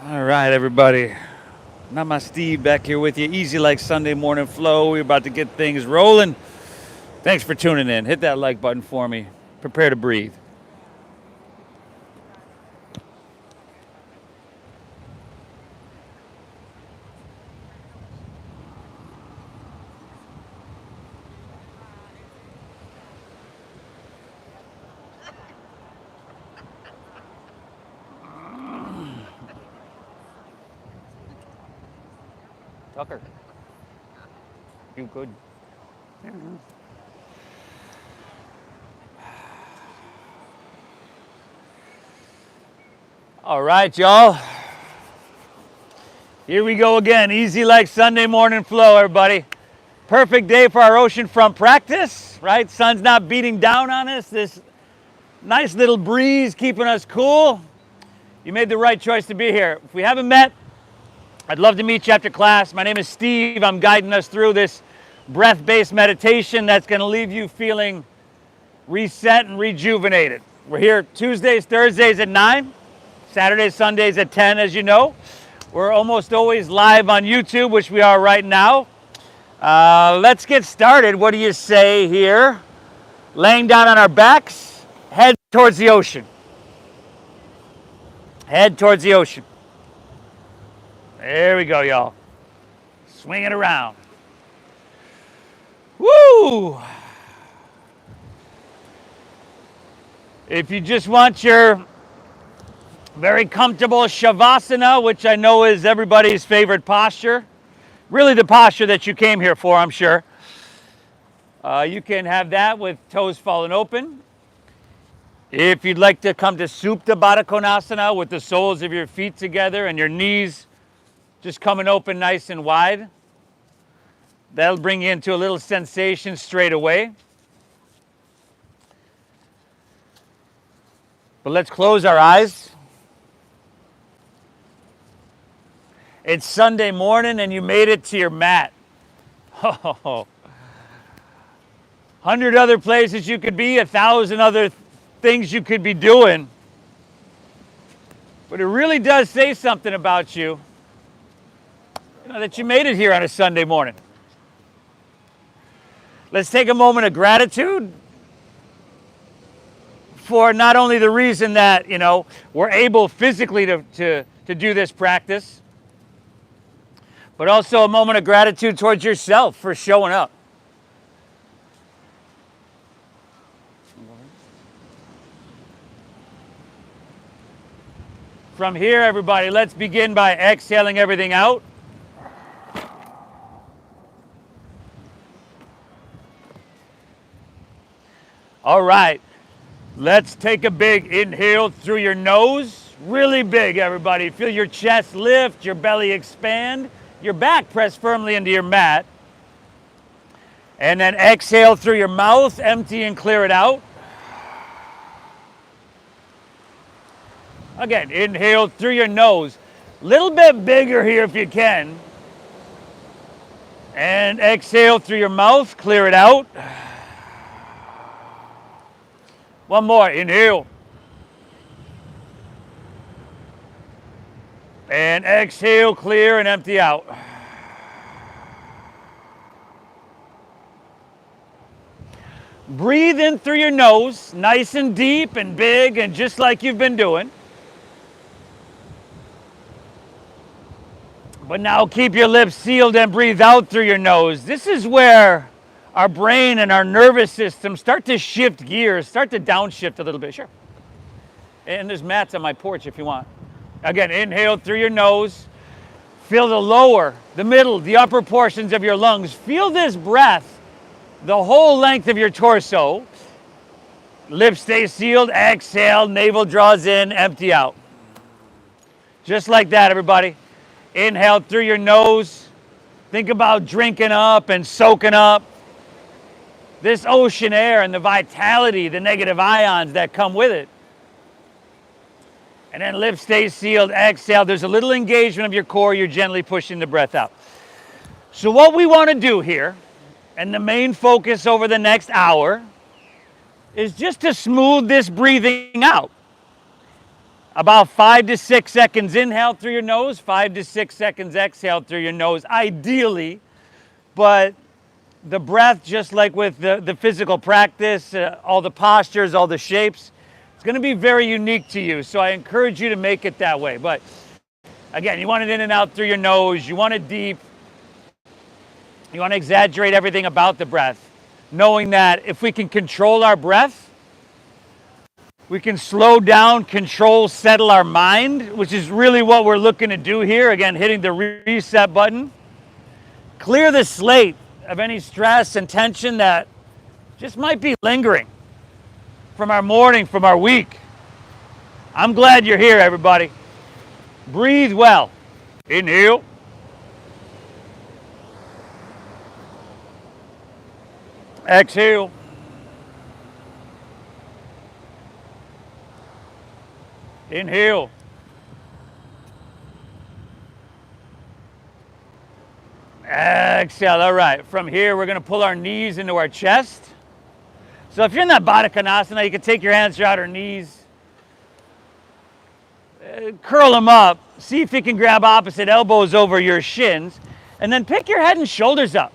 All right, everybody. Not Steve back here with you. Easy like Sunday morning flow. We're about to get things rolling. Thanks for tuning in. Hit that like button for me. Prepare to breathe. Tucker, you good? All right, y'all. Here we go again. Easy like Sunday morning flow, everybody. Perfect day for our oceanfront practice, right? Sun's not beating down on us. This nice little breeze keeping us cool. You made the right choice to be here. If we haven't met, I'd love to meet you after class. My name is Steve. I'm guiding us through this breath-based meditation that's going to leave you feeling reset and rejuvenated. We're here Tuesdays, Thursdays at 9, Saturdays, Sundays at 10, as you know. We're almost always live on YouTube, which we are right now. Let's get started. What do you say here? Laying down on our backs, head towards the ocean. Head towards the ocean. There we go, y'all. Swing it around. Woo! If you just want your very comfortable Shavasana, which I know is everybody's favorite posture, really the posture that you came here for, I'm sure. You can have that with toes fallen open. If you'd like to come to Supta Baddha Konasana with the soles of your feet together and your knees just coming open nice and wide, that'll bring you into a little sensation straight away. But let's close our eyes. It's Sunday morning and you made it to your mat. 100 other places you could be, 1,000 other things you could be doing. But it really does say something about you, that you made it here on a Sunday morning. Let's take a moment of gratitude for not only the reason that, we're able physically to do this practice, but also a moment of gratitude towards yourself for showing up. From here, everybody, let's begin by exhaling everything out. All right, let's take a big inhale through your nose. Really big, everybody. Feel your chest lift, your belly expand, your back press firmly into your mat. And then exhale through your mouth, empty and clear it out. Again, inhale through your nose. Little bit bigger here if you can. And exhale through your mouth, clear it out. One more, inhale. And exhale, clear and empty out. Breathe in through your nose, nice and deep and big and just like you've been doing. But now keep your lips sealed and breathe out through your nose. This is where our brain and our nervous system start to shift gears, start to downshift a little bit. Sure. And there's mats on my porch if you want. Again, inhale through your nose. Feel the lower, the middle, the upper portions of your lungs. Feel this breath, the whole length of your torso. Lips stay sealed. Exhale, navel draws in, empty out. Just like that, everybody. Inhale through your nose. Think about drinking up and soaking up this ocean air and the vitality, the negative ions that come with it. And then lips stay sealed. Exhale. There's a little engagement of your core. You're gently pushing the breath out. So what we want to do here, and the main focus over the next hour, is just to smooth this breathing out. About 5 to 6 seconds inhale through your nose, 5 to 6 seconds exhale through your nose, ideally. But the breath, just like with the physical practice, all the postures, all the shapes, it's going to be very unique to you. So I encourage you to make it that way. But again, you want it in and out through your nose. You want it deep. You want to exaggerate everything about the breath, knowing that if we can control our breath, we can slow down, control, settle our mind, which is really what we're looking to do here. Again, hitting the reset button. Clear the slate of any stress and tension that just might be lingering from our morning, from our week. I'm glad you're here, everybody. Breathe well. Inhale. Exhale. Inhale. Exhale. All right. From here, we're going to pull our knees into our chest. So if you're in that Baddha Konasana, you can take your hands around our knees. Curl them up. See if you can grab opposite elbows over your shins. And then pick your head and shoulders up.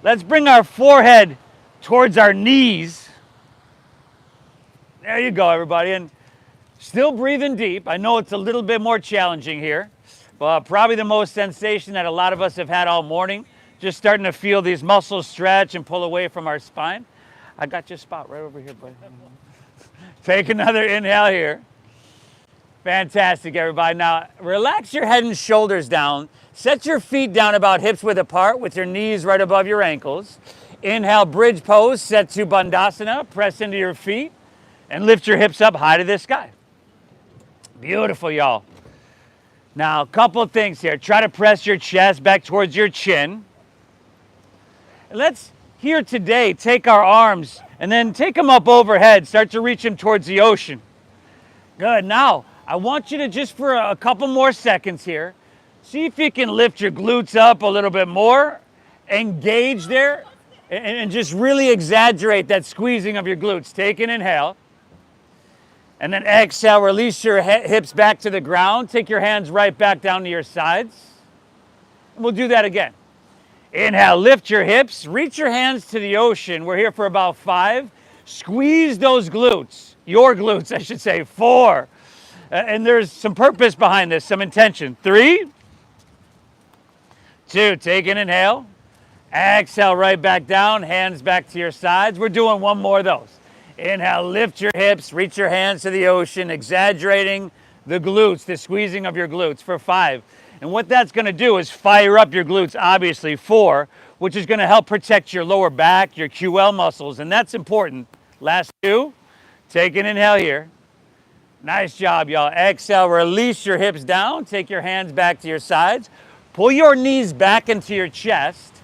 Let's bring our forehead towards our knees. There you go, everybody. And still breathing deep. I know it's a little bit more challenging here, but probably the most sensation that a lot of us have had all morning. Just starting to feel these muscles stretch and pull away from our spine. I got your spot right over here, buddy. Take another inhale here. Fantastic, everybody. Now, relax your head and shoulders down. Set your feet down about hips width apart with your knees right above your ankles. Inhale, bridge pose, set to Bandhasana. Press into your feet and lift your hips up high to the sky. Beautiful, y'all. Now, a couple of things here. Try to press your chest back towards your chin. Let's, here today, take our arms and then take them up overhead. Start to reach them towards the ocean. Good. Now, I want you to just for a couple more seconds here, see if you can lift your glutes up a little bit more, engage there, and just really exaggerate that squeezing of your glutes. Take an inhale, and then exhale, release your hips back to the ground. Take your hands right back down to your sides. And we'll do that again. Inhale, lift your hips, reach your hands to the ocean. We're here for about 5. Squeeze those glutes, your glutes, I should say. 4. And there's some purpose behind this, some intention. 3, 2, take an inhale. Exhale, right back down, hands back to your sides. We're doing one more of those. Inhale, lift your hips, reach your hands to the ocean, exaggerating the glutes, the squeezing of your glutes for 5. And what that's going to do is fire up your glutes, obviously. 4, which is going to help protect your lower back, your QL muscles, and that's important. Last 2, take an inhale here. Nice job, y'all. Exhale, release your hips down. Take your hands back to your sides. Pull your knees back into your chest.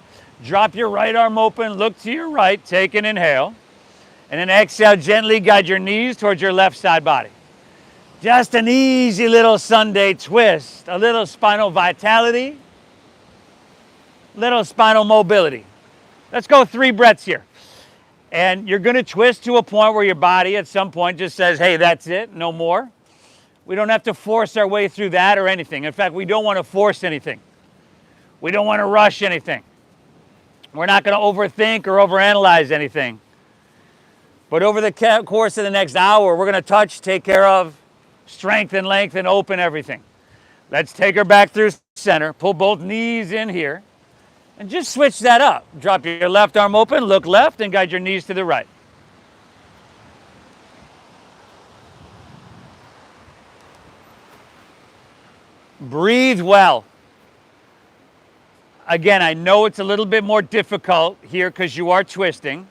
Drop your right arm open. Look to your right. Take an inhale. And then exhale, gently guide your knees towards your left side body. Just an easy little Sunday twist. A little spinal vitality. Little spinal mobility. Let's go 3 breaths here. And you're going to twist to a point where your body at some point just says, hey, that's it, no more. We don't have to force our way through that or anything. In fact, we don't want to force anything. We don't want to rush anything. We're not going to overthink or overanalyze anything. But over the course of the next hour, we're going to touch, take care of, strengthen, lengthen, open everything. Let's take her back through center. Pull both knees in here. And just switch that up. Drop your left arm open, look left, and guide your knees to the right. Breathe well. Again, I know it's a little bit more difficult here because you are twisting,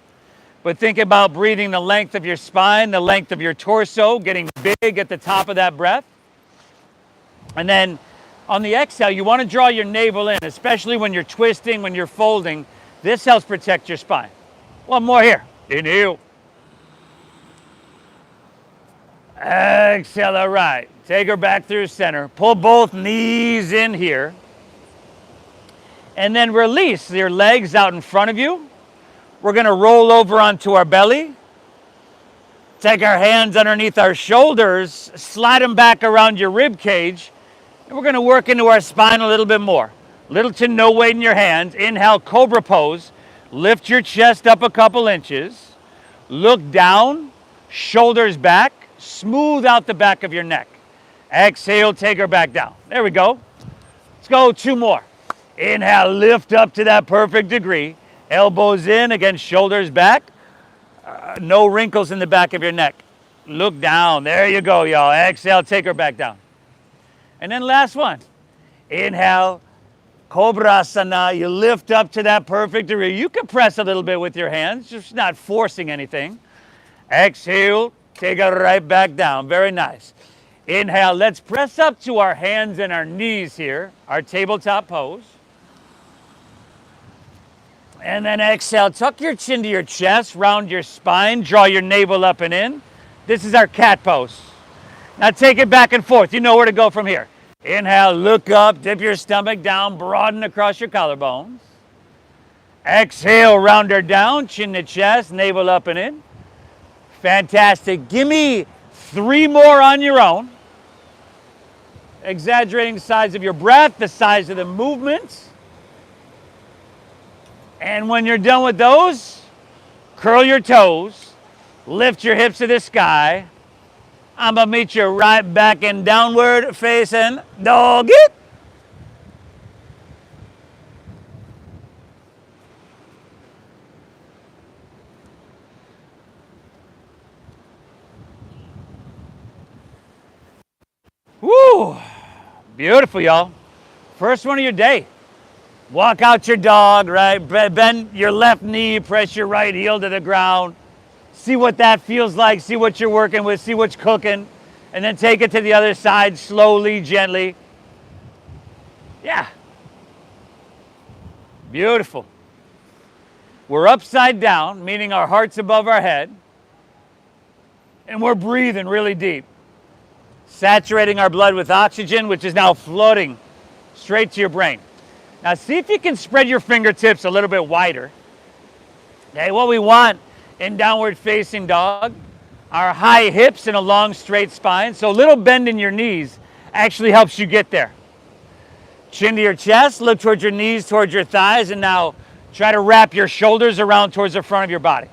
but think about breathing the length of your spine, the length of your torso, getting big at the top of that breath. And then on the exhale, you want to draw your navel in, especially when you're twisting, when you're folding. This helps protect your spine. One more here. Inhale. Exhale, all right. Take her back through center. Pull both knees in here. And then release your legs out in front of you. We're going to roll over onto our belly. take our hands underneath our shoulders, slide them back around your rib cage, and we're going to work into our spine a little bit more. Little to no weight in your hands. Inhale, cobra pose. Lift your chest up a couple inches. Look down, shoulders back, smooth out the back of your neck. Exhale, take her back down. There we go. Let's go 2 more. Inhale, lift up to that perfect degree. Elbows in, again, shoulders back. No wrinkles in the back of your neck. Look down. There you go, y'all. Exhale, take her back down. And then last one. Inhale, Cobrasana. You lift up to that perfect degree. You can press a little bit with your hands, just not forcing anything. Exhale, take it right back down. Very nice. Inhale, let's press up to our hands and our knees here, our tabletop pose. And then exhale, tuck your chin to your chest, round your spine, draw your navel up and in. This is our cat pose. Now take it back and forth. You know where to go from here. Inhale, look up, dip your stomach down, broaden across your collarbones. Exhale, round her down, chin to chest, navel up and in. Fantastic. Give me 3 more on your own. Exaggerating the size of your breath, the size of the movements. And when you're done with those, curl your toes, lift your hips to the sky. I'm going to meet you right back in downward facing doggy. Woo! Beautiful, y'all. First one of your day. Walk out your dog, right? Bend your left knee, press your right heel to the ground. See what that feels like. See what you're working with. See what's cooking. And then take it to the other side slowly, gently. Yeah. Beautiful. We're upside down, meaning our heart's above our head. And we're breathing really deep. Saturating our blood with oxygen, which is now floating straight to your brain. Now see if you can spread your fingertips a little bit wider. Okay, what we want in downward facing dog are high hips and a long straight spine. So a little bend in your knees actually helps you get there. Chin to your chest, look towards your knees, towards your thighs, and now try to wrap your shoulders around towards the front of your body.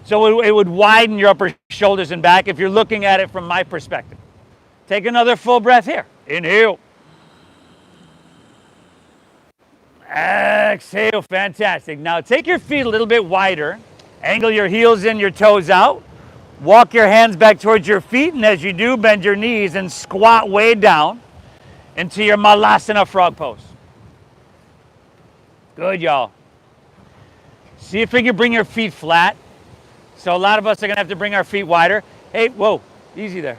So it would widen your upper shoulders and back if you're looking at it from my perspective. Take another full breath here. Inhale. Exhale. Fantastic. Now take your feet a little bit wider. Angle your heels in, your toes out. Walk your hands back towards your feet, and as you do, bend your knees and squat way down into your Malasana frog pose. Good, y'all. See if you can bring your feet flat. So a lot of us are going to have to bring our feet wider. Hey, whoa, easy there.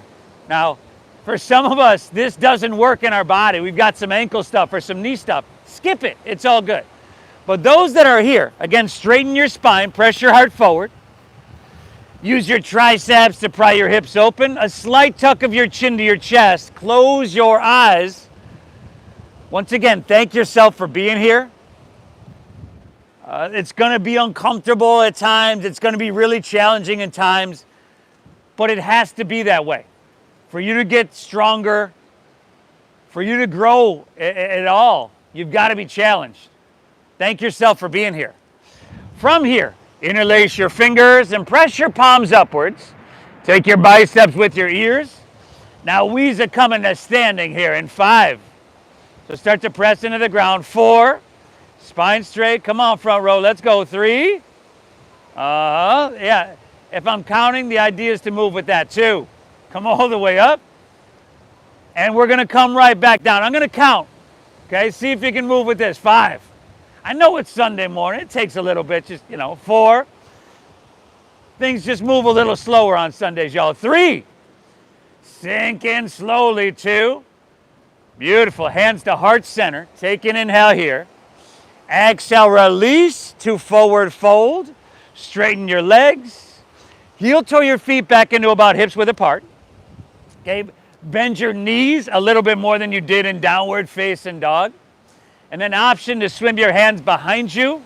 Now, for some of us, this doesn't work in our body. We've got some ankle stuff or some knee stuff. Skip it. It's all good. But those that are here, again, straighten your spine, press your heart forward. Use your triceps to pry your hips open. A slight tuck of your chin to your chest. Close your eyes. Once again, thank yourself for being here. It's going to be uncomfortable at times. It's going to be really challenging at times. But it has to be that way. For you to get stronger, for you to grow at all, you've got to be challenged. Thank yourself for being here. From here, interlace your fingers and press your palms upwards. Take your biceps with your ears. Now wheeze it coming to standing here in 5. So start to press into the ground. 4. Spine straight. Come on, front row. Let's go. 3. Yeah. If I'm counting, the idea is to move with that. 2. Come all the way up. And we're going to come right back down. I'm going to count. Okay, see if you can move with this. 5. I know it's Sunday morning. It takes a little bit. Just, 4. Things just move a little slower on Sundays, y'all. 3. Sink in slowly. 2. Beautiful. Hands to heart center. Take an inhale here. Exhale, release to forward fold. Straighten your legs. Heel toe your feet back into about hips width apart. Okay, bend your knees a little bit more than you did in downward facing dog. And then option to swim your hands behind you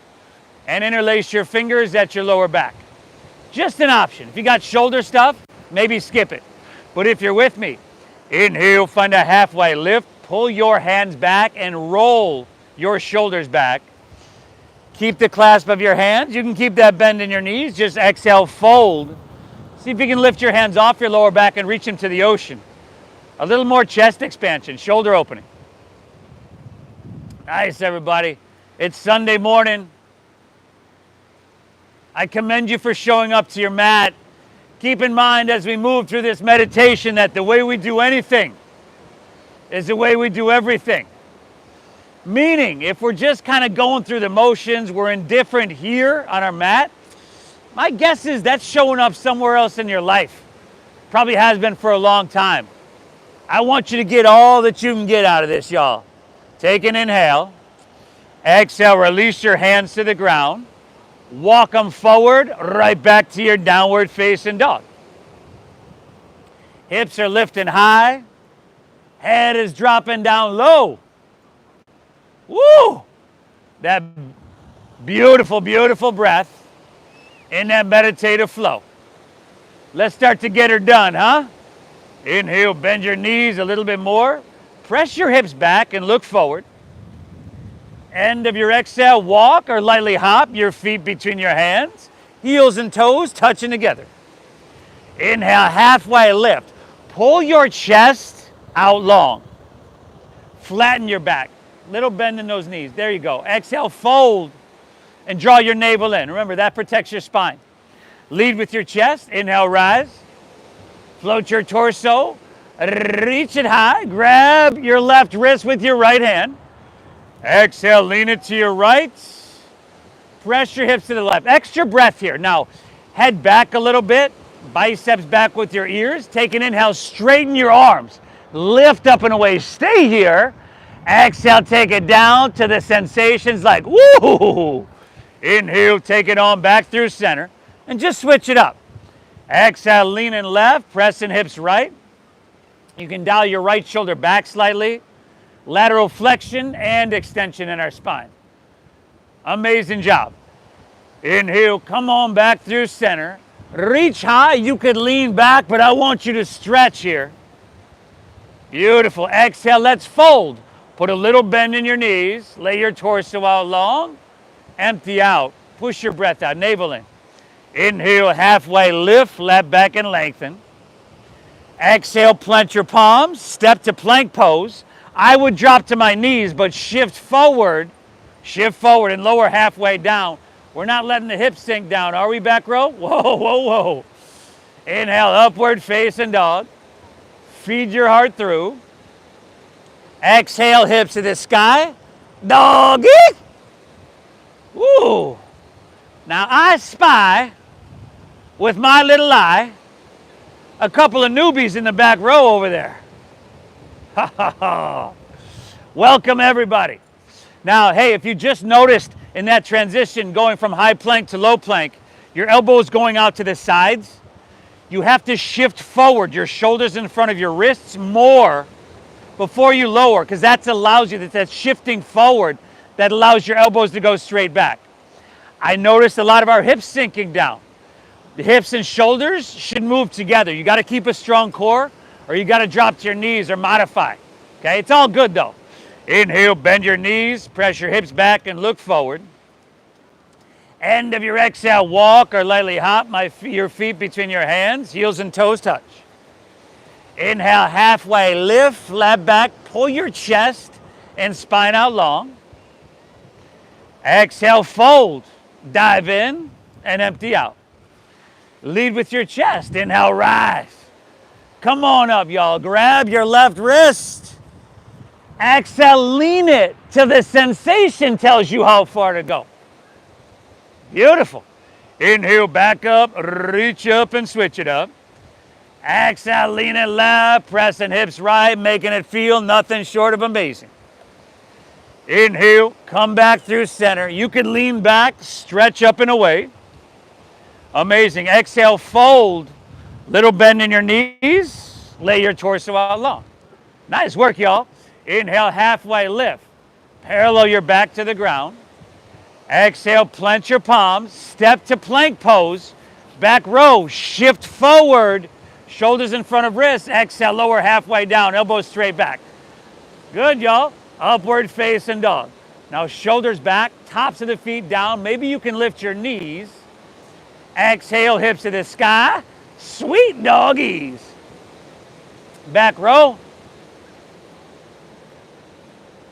and interlace your fingers at your lower back. Just an option. If you got shoulder stuff, maybe skip it. But if you're with me, inhale, find a halfway lift, pull your hands back and roll your shoulders back. Keep the clasp of your hands. You can keep that bend in your knees. Just exhale, fold. See if you can lift your hands off your lower back and reach them to the ocean. A little more chest expansion, shoulder opening. Nice, everybody. It's Sunday morning. I commend you for showing up to your mat. Keep in mind as we move through this meditation that the way we do anything is the way we do everything. Meaning, if we're just kind of going through the motions, we're indifferent here on our mat, my guess is that's showing up somewhere else in your life. Probably has been for a long time. I want you to get all that you can get out of this, y'all. Take an inhale. Exhale, release your hands to the ground. Walk them forward, right back to your downward facing dog. Hips are lifting high. Head is dropping down low. Woo! That beautiful, beautiful breath in that meditative flow. Let's start to get her done, huh? Inhale, bend your knees a little bit more. Press your hips back and look forward. End of your exhale, walk or lightly hop your feet between your hands. Heels and toes touching together. Inhale, halfway lift. Pull your chest out long. Flatten your back. Little bend in those knees. There you go. Exhale, fold and draw your navel in. Remember, that protects your spine. Lead with your chest. Inhale, rise. Float your torso. Reach it high. Grab your left wrist with your right hand. Exhale, lean it to your right. Press your hips to the left. Extra breath here. Now, head back a little bit. Biceps back with your ears. Take an inhale, straighten your arms. Lift up and away. Stay here. Exhale, take it down to the sensations like woo. Inhale, take it on back through center. And just switch it up. Exhale, leaning left, pressing hips right. You can dial your right shoulder back slightly. Lateral flexion and extension in our spine. Amazing job. Inhale, come on back through center. Reach high. You could lean back, but I want you to stretch here. Beautiful. Exhale, let's fold. Put a little bend in your knees. Lay your torso out long. Empty out. Push your breath out. Navel in. Inhale, halfway lift, left back and lengthen. Exhale, plant your palms. Step to plank pose. I would drop to my knees, but shift forward and lower halfway down. We're not letting the hips sink down. Are we, back row? Whoa, whoa, whoa. Inhale, upward facing dog. Feed your heart through. Exhale, hips to the sky. Doggy. Woo. Now I spy with my little eye a couple of newbies in the back row over there. Ha ha ha. Welcome everybody. Now, hey, if you just noticed in that transition going from high plank to low plank, your elbows going out to the sides, you have to shift forward, your shoulders in front of your wrists more before you lower, because that allows you, that shifting forward, that allows your elbows to go straight back. I noticed a lot of our hips sinking down. The hips and shoulders should move together. You got to keep a strong core, or you got to drop to your knees or modify. Okay, it's all good though. Inhale, bend your knees, press your hips back and look forward. End of your exhale, walk or lightly hop your feet between your hands, heels and toes touch. Inhale, halfway lift, flat back, pull your chest and spine out long. Exhale, fold, dive in and empty out. Lead with your chest, inhale, rise. Come on up, y'all. Grab your left wrist. Exhale, lean it till the sensation tells you how far to go. Beautiful. Inhale, back up, reach up and switch it up. Exhale, lean it left, pressing hips right, making it feel nothing short of amazing. Inhale, come back through center. You can lean back, stretch up and away. Amazing. Exhale, fold. Little bend in your knees. Lay your torso out long. Nice work, y'all. Inhale, halfway lift. Parallel your back to the ground. Exhale, plant your palms. Step to plank pose. Back row, shift forward. Shoulders in front of wrists. Exhale, lower halfway down, elbows straight back. Good, y'all. Upward facing dog. Now shoulders back, tops of the feet down. Maybe you can lift your knees. Exhale, hips to the sky. Sweet doggies. Back row.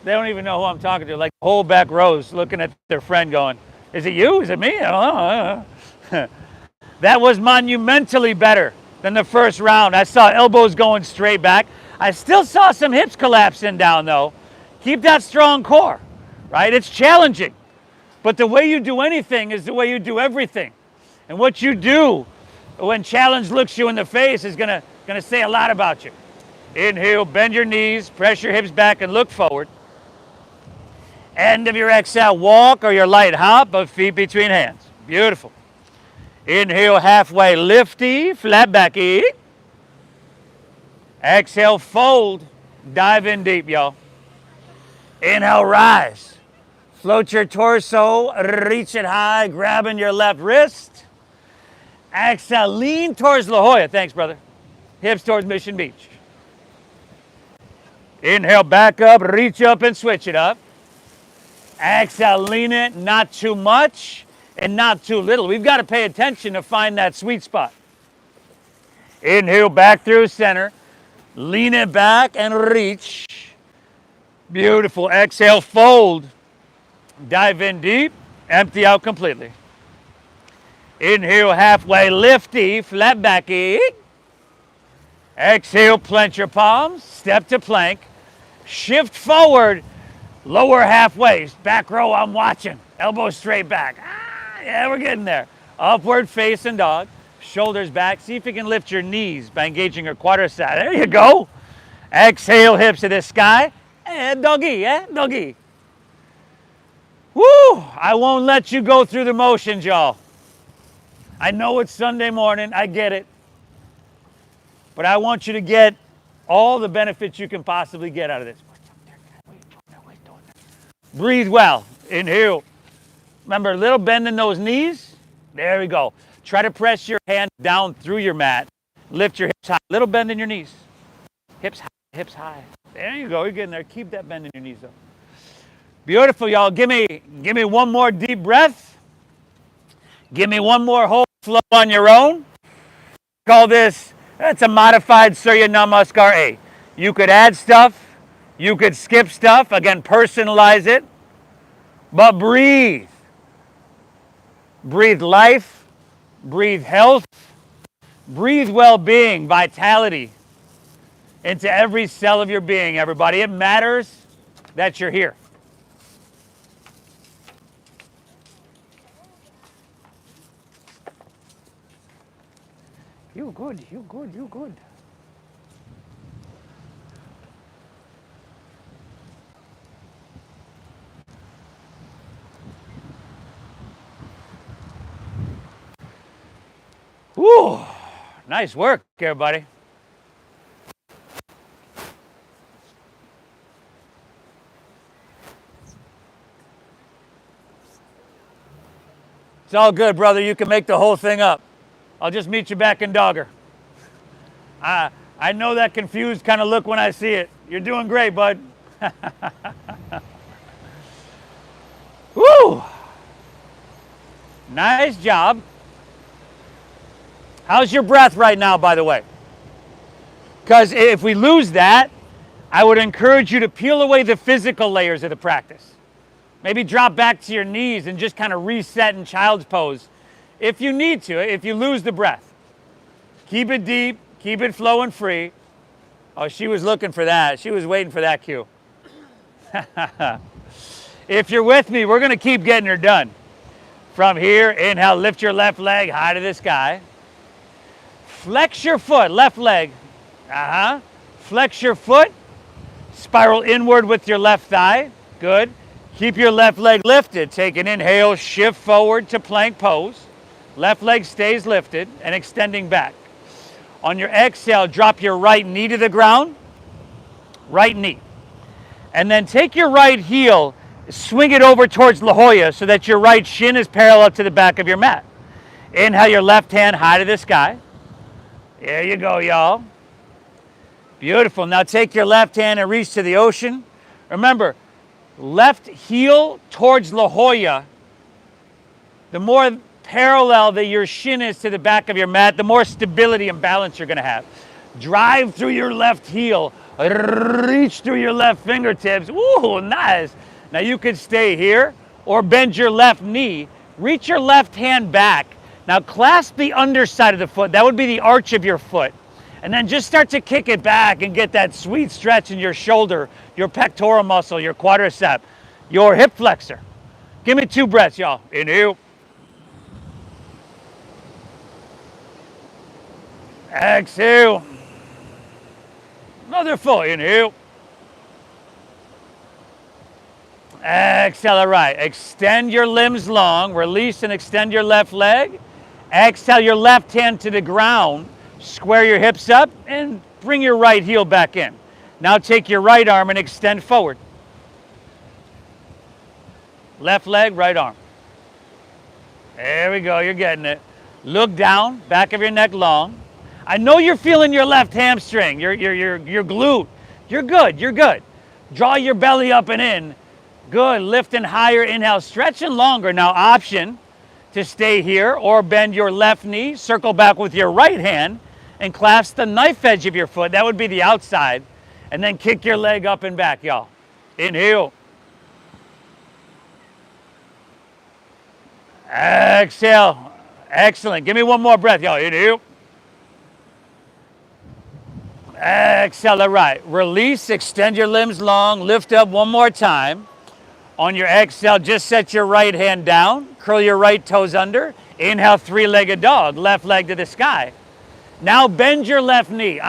They don't even know who I'm talking to. Like the whole back rows looking at their friend going, is it you? Is it me? I don't know. That was monumentally better than the first round. I saw elbows going straight back. I still saw some hips collapsing down though. Keep that strong core, right? It's challenging. But the way you do anything is the way you do everything. And what you do when challenge looks you in the face is gonna say a lot about you. Inhale, bend your knees, press your hips back and look forward. End of your exhale, walk or your light hop of feet between hands. Beautiful. Inhale, halfway lifty, flat backy. Exhale, fold, dive in deep, y'all. Inhale, rise. Float your torso, reach it high, grabbing your left wrist. Exhale, lean towards La Jolla. Thanks, brother. Hips towards Mission Beach. Inhale, back up, reach up and switch it up. Exhale, lean it, not too much and not too little. We've got to pay attention to find that sweet spot. Inhale, back through center. Lean it back and reach. Beautiful. Exhale, fold. Dive in deep, empty out completely. Inhale, halfway lifty, flat backy. Exhale, plant your palms, step to plank. Shift forward, lower halfway. Back row, I'm watching. Elbows straight back. Yeah, we're getting there. Upward facing dog. Shoulders back. See if you can lift your knees by engaging your quadriceps. There you go. Exhale, hips to the sky. Doggy, doggy. Woo! I won't let you go through the motions, y'all. I know it's Sunday morning. I get it. But I want you to get all the benefits you can possibly get out of this. Breathe well. Inhale. Remember, a little bend in those knees. There we go. Try to press your hand down through your mat. Lift your hips high. Little bend in your knees. Hips high, hips high. There you go. You're getting there. Keep that bend in your knees up. Beautiful, y'all. Give me one more deep breath. Give me one more whole flow on your own. Call this, that's a modified Surya Namaskar A. You could add stuff. You could skip stuff. Again, personalize it. But breathe. Breathe life. Breathe health. Breathe well-being, vitality into every cell of your being, everybody. It matters that you're here. You good, you good, you good. Woo! Nice work, everybody. It's all good, brother. You can make the whole thing up. I'll just meet you back in Dogger. I know that confused kind of look when I see it. You're doing great, bud. Woo! Nice job. How's your breath right now, by the way? Because if we lose that, I would encourage you to peel away the physical layers of the practice. Maybe drop back to your knees and just kind of reset in child's pose. If you need to, if you lose the breath. Keep it deep, keep it flowing free. Oh, she was looking for that. She was waiting for that cue. If you're with me, we're going to keep getting her done. From here, inhale, lift your left leg high to the sky. Flex your foot, left leg. Flex your foot. Spiral inward with your left thigh. Good. Keep your left leg lifted. Take an inhale, shift forward to plank pose. Left leg stays lifted and extending back. On your exhale, drop your right knee to the ground. Right knee. And then take your right heel, swing it over towards La Jolla so that your right shin is parallel to the back of your mat. Inhale your left hand high to the sky. There you go, y'all. Beautiful. Now take your left hand and reach to the ocean. Remember, left heel towards La Jolla. The more parallel that your shin is to the back of your mat, the more stability and balance you're going to have. Drive through your left heel. Reach through your left fingertips. Ooh, nice. Now you can stay here or bend your left knee. Reach your left hand back. Now clasp the underside of the foot. That would be the arch of your foot. And then just start to kick it back and get that sweet stretch in your shoulder, your pectoral muscle, your quadricep, your hip flexor. Give me 2 breaths, y'all. Inhale. Exhale. Another full inhale. Exhale, all right. Extend your limbs long. Release and extend your left leg. Exhale your left hand to the ground. Square your hips up and bring your right heel back in. Now take your right arm and extend forward. Left leg, right arm. There we go, you're getting it. Look down, back of your neck long. I know you're feeling your left hamstring, your glute. You're good, you're good. Draw your belly up and in. Good, lifting higher, inhale, stretching longer. Now option to stay here or bend your left knee, circle back with your right hand and clasp the knife edge of your foot. That would be the outside. And then kick your leg up and back, y'all. Inhale. Exhale. Excellent. Give me 1 more breath, y'all. Inhale. Exhale, all right. Release, extend your limbs long, lift up 1 more time. On your exhale, just set your right hand down, curl your right toes under. Inhale, 3-legged dog, left leg to the sky. Now bend your left knee.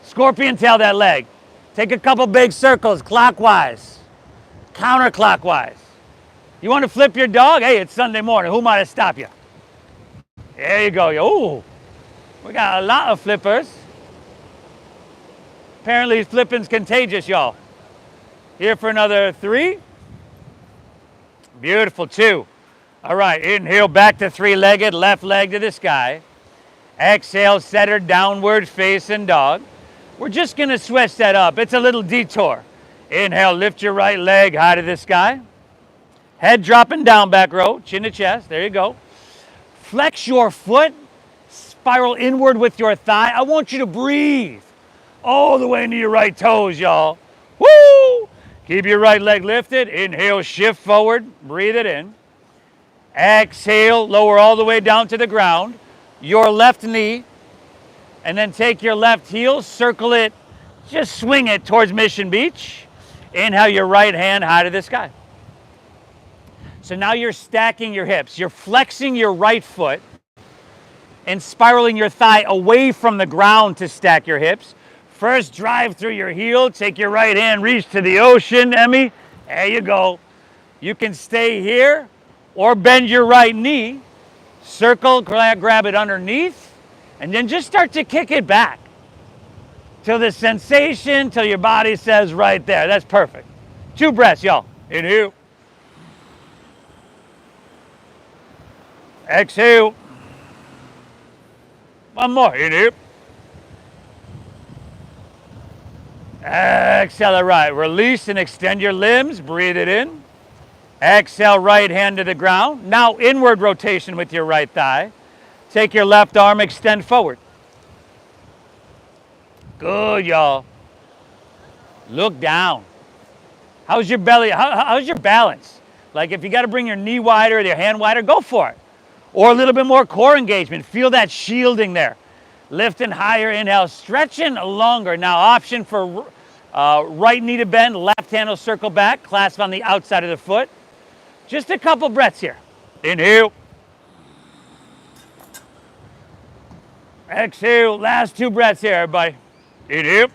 Scorpion tail that leg. Take a couple big circles, clockwise, counterclockwise. You want to flip your dog? Hey, it's Sunday morning. Who might have stopped you? There you go. Ooh, we got a lot of flippers. Apparently flipping's contagious, y'all. Here for another 3. Beautiful, 2. All right, inhale back to 3-legged, left leg to the sky. Exhale, set her downward facing dog. We're just gonna switch that up. It's a little detour. Inhale, lift your right leg high to the sky. Head dropping down, back row, chin to chest, there you go. Flex your foot, spiral inward with your thigh. I want you to breathe all the way into your right toes, y'all. Woo! Keep your right leg lifted. Inhale, shift forward, breathe it in. Exhale, lower all the way down to the ground. Your left knee, and then take your left heel, circle it, just swing it towards Mission Beach. Inhale your right hand high to the sky. So now you're stacking your hips. You're flexing your right foot and spiraling your thigh away from the ground to stack your hips. First, drive through your heel, take your right hand, reach to the ocean, Emmy. There you go. You can stay here or bend your right knee, circle, grab it underneath, and then just start to kick it back till the sensation, till your body says right there. That's perfect. 2 breaths, y'all. Inhale. Exhale. 1 more. Inhale. Exhale, all right. Release and extend your limbs. Breathe it in. Exhale, right hand to the ground. Now inward rotation with your right thigh. Take your left arm, extend forward. Good, y'all. Look down. How's your belly? How's your balance? Like if you got to bring your knee wider or your hand wider, go for it. Or a little bit more core engagement. Feel that shielding there. Lifting higher, inhale, stretching longer. Now option for right knee to bend, left hand will circle back, clasp on the outside of the foot. Just a couple breaths here. Inhale. Exhale. Last 2 breaths here, everybody. Inhale.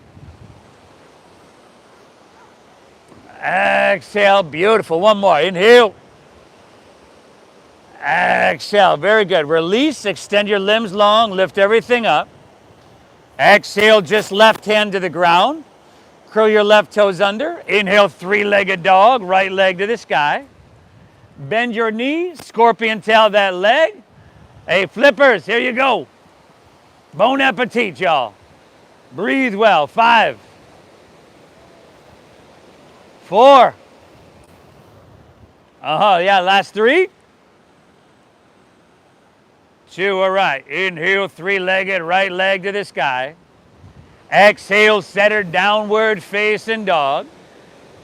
Exhale. Beautiful. 1 more. Inhale. Exhale. Very good. Release. Extend your limbs long. Lift everything up. Exhale. Just left hand to the ground. Curl your left toes under. Inhale. 3-legged dog. Right leg to the sky. Bend your knee. Scorpion tail that leg. Hey, flippers. Here you go. Bon appetit, y'all. Breathe well. 5, 4. Yeah, last 3. 2, all right. Inhale, 3-legged, right leg to the sky. Exhale, center, downward facing dog.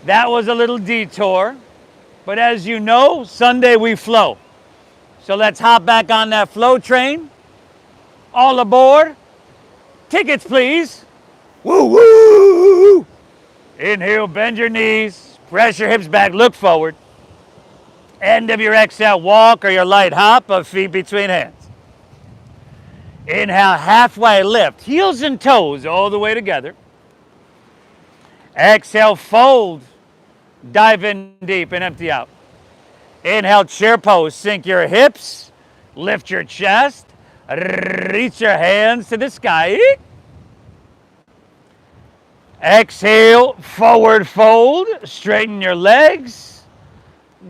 That was a little detour. But as you know, Sunday we flow. So let's hop back on that flow train. All aboard. Tickets, please. Woo, woo. Inhale, bend your knees. Press your hips back, look forward. End of your exhale, walk or your light hop of feet between hands. Inhale, halfway lift, heels and toes all the way together. Exhale, fold, dive in deep and empty out. Inhale, chair pose, sink your hips, lift your chest, reach your hands to the sky. Exhale, forward fold, straighten your legs,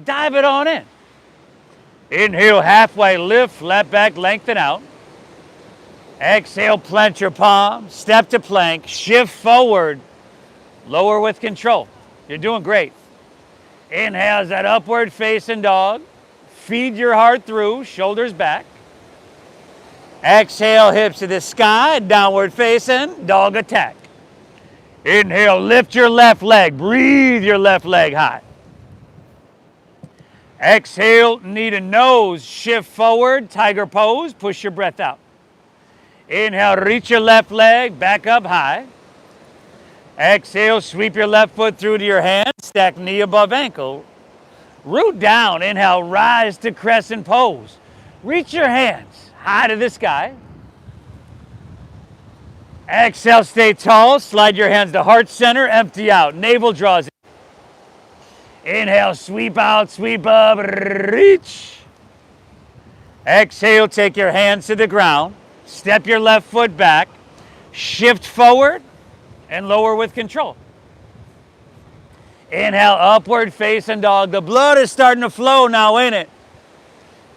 dive it on in. Inhale, halfway lift, flat back, lengthen out. Exhale, plant your palm, step to plank, shift forward, lower with control. You're doing great. Inhale is that upward facing dog. Feed your heart through, shoulders back. Exhale, hips to the sky, downward facing, dog attack. Inhale, lift your left leg, breathe your left leg high. Exhale, knee to nose, shift forward, tiger pose, push your breath out. Inhale, reach your left leg, back up high. Exhale, sweep your left foot through to your hand, stack knee above ankle. Root down, inhale, rise to crescent pose. Reach your hands high to the sky. Exhale, stay tall, slide your hands to heart center, empty out, navel draws in. Inhale, sweep out, sweep up, reach. Exhale, take your hands to the ground. Step your left foot back, shift forward, and lower with control. Inhale, upward facing dog. The blood is starting to flow now, ain't it?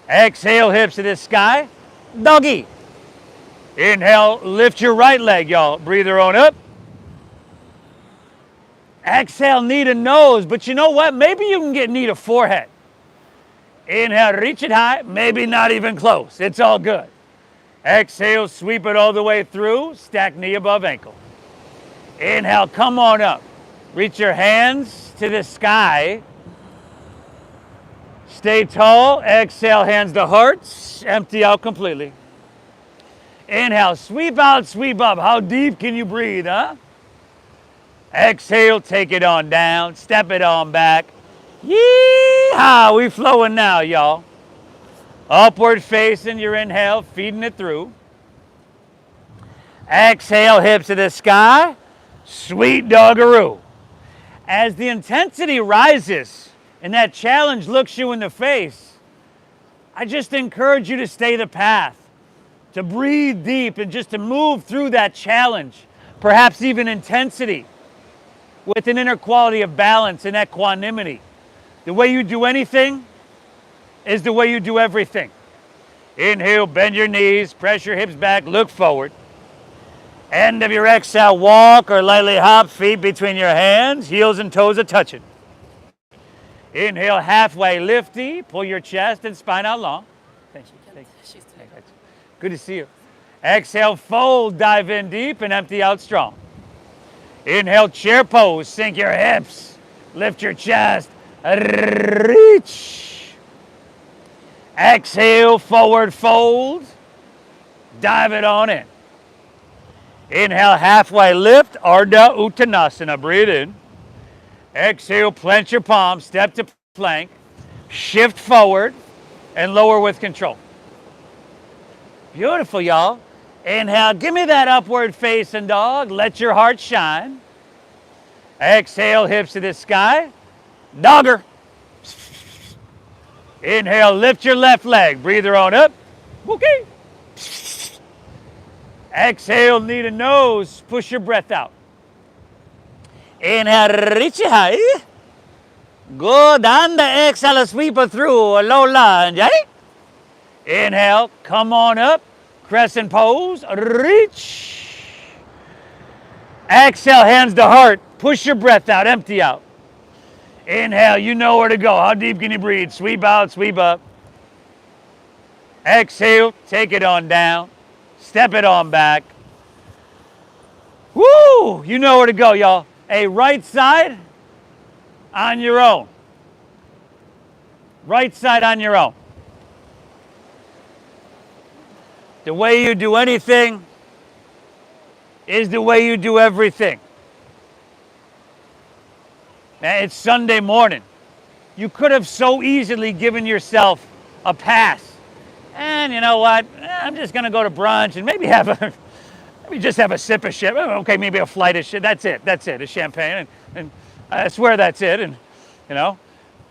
Exhale, hips to the sky, doggy. Inhale, lift your right leg, y'all. Breathe her on up. Exhale, knee to nose, but you know what? Maybe you can get knee to forehead. Inhale, reach it high, maybe not even close. It's all good. Exhale, sweep it all the way through, stack knee above ankle. Inhale, come on up. Reach your hands to the sky. Stay tall. Exhale, hands to hearts. Empty out completely. Inhale, sweep out, sweep up. How deep can you breathe, huh? Exhale, take it on down. Step it on back. Yee-haw, we flowing now, y'all. Upward facing your inhale, feeding it through. Exhale, hips to the sky. Sweet doggeroo. As the intensity rises and that challenge looks you in the face, I just encourage you to stay the path, to breathe deep and just to move through that challenge, perhaps even intensity, with an inner quality of balance and equanimity. The way you do anything is the way you do everything. Inhale, bend your knees, press your hips back, look forward. End of your exhale, walk or lightly hop, feet between your hands, heels and toes are touching. Inhale, halfway lifty, pull your chest and spine out long. Thank you. Thank you. Good to see you. Exhale, fold, dive in deep and empty out strong. Inhale, chair pose, sink your hips, lift your chest, reach. Exhale, forward fold, dive it on in. Inhale, halfway lift, Ardha Uttanasana, breathe in. Exhale, plant your palms, step to plank, shift forward, and lower with control. Beautiful, y'all. Inhale, give me that upward facing dog, let your heart shine. Exhale, hips to the sky, dogger. Inhale, lift your left leg, breathe her on up. Okay. Exhale, knee to nose, push your breath out. Inhale, reach it high. Go down the exhale, sweep it through, a low lunge. Inhale, come on up, Crescent pose. Reach. Exhale, hands to heart. Push your breath out, empty out. Inhale, you know where to go. How deep can you breathe? Sweep out, sweep up. Exhale, take it on down. Step it on back. Woo! You know where to go, y'all. Hey, right side on your own. Right side on your own. The way you do anything is the way you do everything. Man, it's Sunday morning. You could have so easily given yourself a pass. And you know what? I'm just going to go to brunch and maybe just have a sip of shit. Okay, maybe a flight of shit. That's it. A champagne. And I swear that's it. And, you know,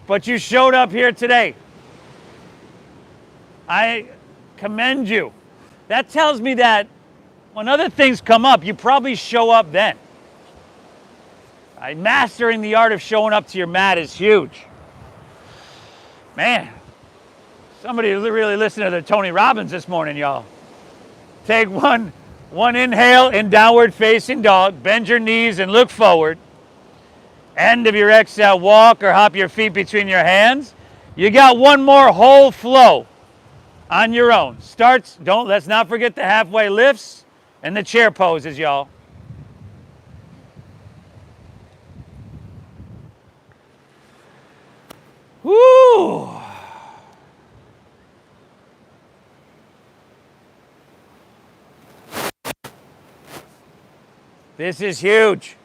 but you showed up here today. I commend you. That tells me that when other things come up, you probably show up then. Mastering the art of showing up to your mat is huge. Man, somebody really listened to the Tony Robbins this morning, y'all. Take one inhale in downward facing dog. Bend your knees and look forward. End of your exhale, walk or hop your feet between your hands. You got one more whole flow on your own. Let's not forget the halfway lifts and the chair poses, y'all. Woo! This is huge.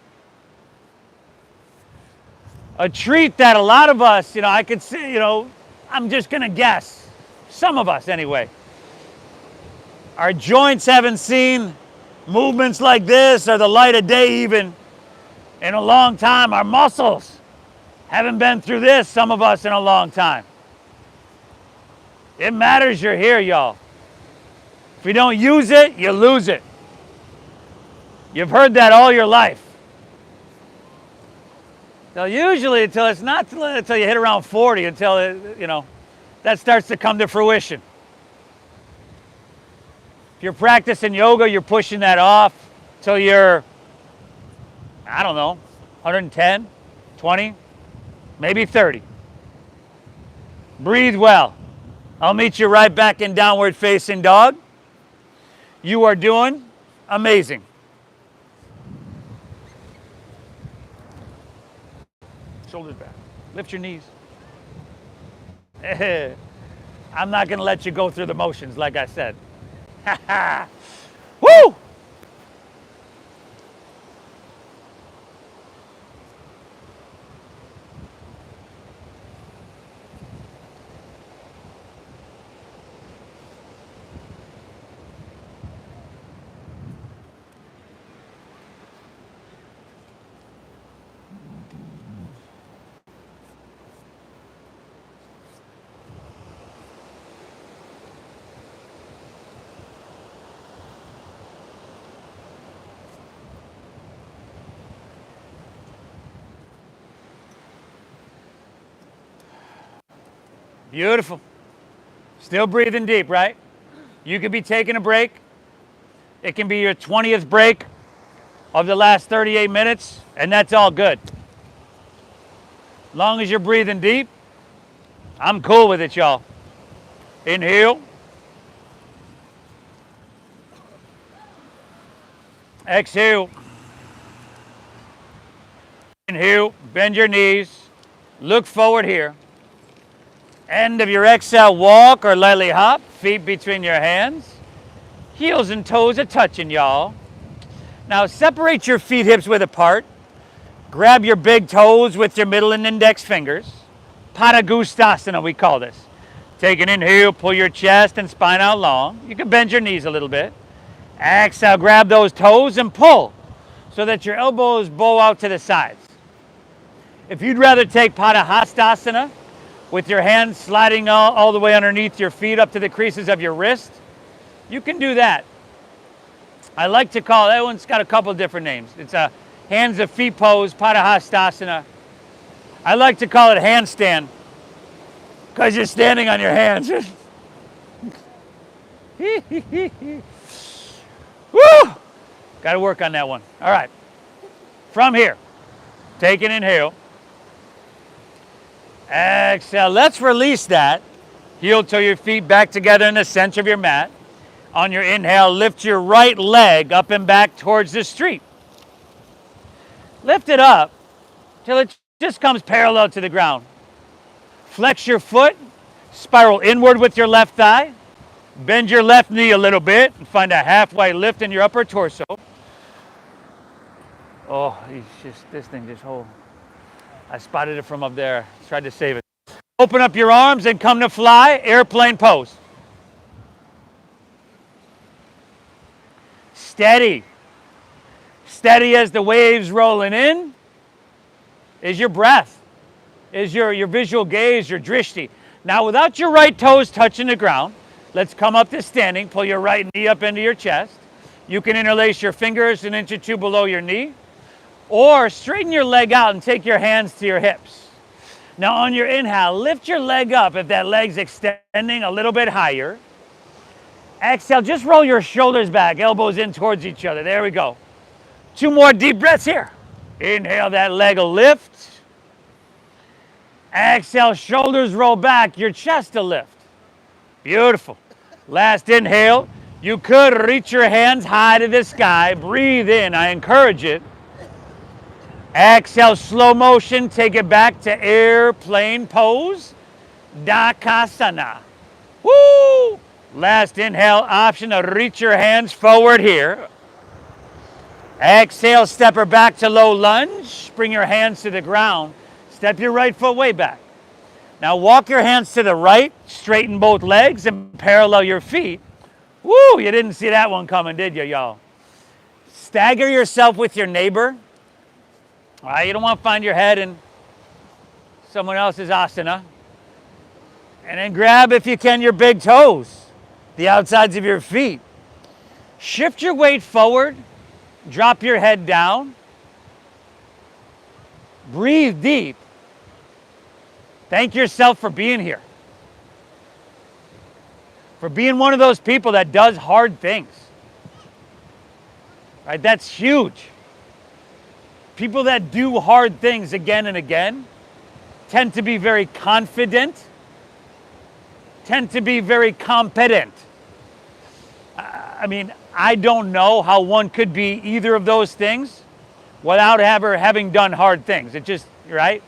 A treat that a lot of us, I could see, I'm just going to guess, some of us anyway, our joints haven't seen movements like this or the light of day even in a long time. Our muscles haven't been through this, some of us, in a long time. It matters you're here, y'all. If you don't use it, you lose it. You've heard that all your life. So usually until you hit around 40, until that starts to come to fruition. If you're practicing yoga, you're pushing that off till you're, 110, 20, maybe 30. Breathe well. I'll meet you right back in downward facing dog. You are doing amazing. Shoulders back. Lift your knees. I'm not going to let you go through the motions, like I said. Woo! Beautiful. Still breathing deep, right? You could be taking a break. It can be your 20th break of the last 38 minutes, and that's all good. As long as you're breathing deep, I'm cool with it, y'all. Inhale. Exhale. Inhale. Bend your knees. Look forward here. End of your exhale, walk or lightly hop, feet between your hands. Heels and toes are touching, y'all. Now separate your feet hips width apart. Grab your big toes with your middle and index fingers. Padagustasana, we call this. Take an inhale, pull your chest and spine out long. You can bend your knees a little bit. Exhale, grab those toes and pull so that your elbows bow out to the sides. If you'd rather take Padahastasana, with your hands sliding all the way underneath your feet up to the creases of your wrist, you can do that. I like to call, that one's got a couple different names. It's a hands of feet pose, Padahastasana. I like to call it handstand because you're standing on your hands. Woo! Got to work on that one. All right. From here, take an inhale. Exhale. Let's release that. Heel toe your feet back together in the center of your mat. On your inhale, lift your right leg up and back towards the street. Lift it up till it just comes parallel to the ground. Flex your foot, spiral inward with your left thigh. Bend your left knee a little bit and find a halfway lift in your upper torso. Oh, this thing just hold. I spotted it from up there. Tried to save it. Open up your arms and come to fly, airplane pose. Steady. Steady as the waves rolling in is your breath, is your visual gaze, your drishti. Now, without your right toes touching the ground, let's come up to standing. Pull your right knee up into your chest. You can interlace your fingers an inch or two below your knee, or straighten your leg out and take your hands to your hips. Now, on your inhale, lift your leg up if that leg's extending a little bit higher. Exhale, just roll your shoulders back, elbows in towards each other. There we go. 2 more deep breaths here. Inhale, that leg will lift. Exhale, shoulders roll back, your chest will lift. Beautiful. Last inhale, you could reach your hands high to the sky. Breathe in, I encourage it. Exhale, slow motion, take it back to airplane pose. Dakasana. Woo! Last inhale, option to reach your hands forward here. Exhale, step her back to low lunge. Bring your hands to the ground. Step your right foot way back. Now walk your hands to the right, straighten both legs, and parallel your feet. Woo, you didn't see that one coming, did you, y'all? Stagger yourself with your neighbor. All right, you don't want to find your head in someone else's asana. And then grab, if you can, your big toes, the outsides of your feet. Shift your weight forward. Drop your head down. Breathe deep. Thank yourself for being here. For being one of those people that does hard things. Right? That's huge. People that do hard things again and again tend to be very confident, tend to be very competent. I mean, I don't know how one could be either of those things without ever having done hard things. It just, right?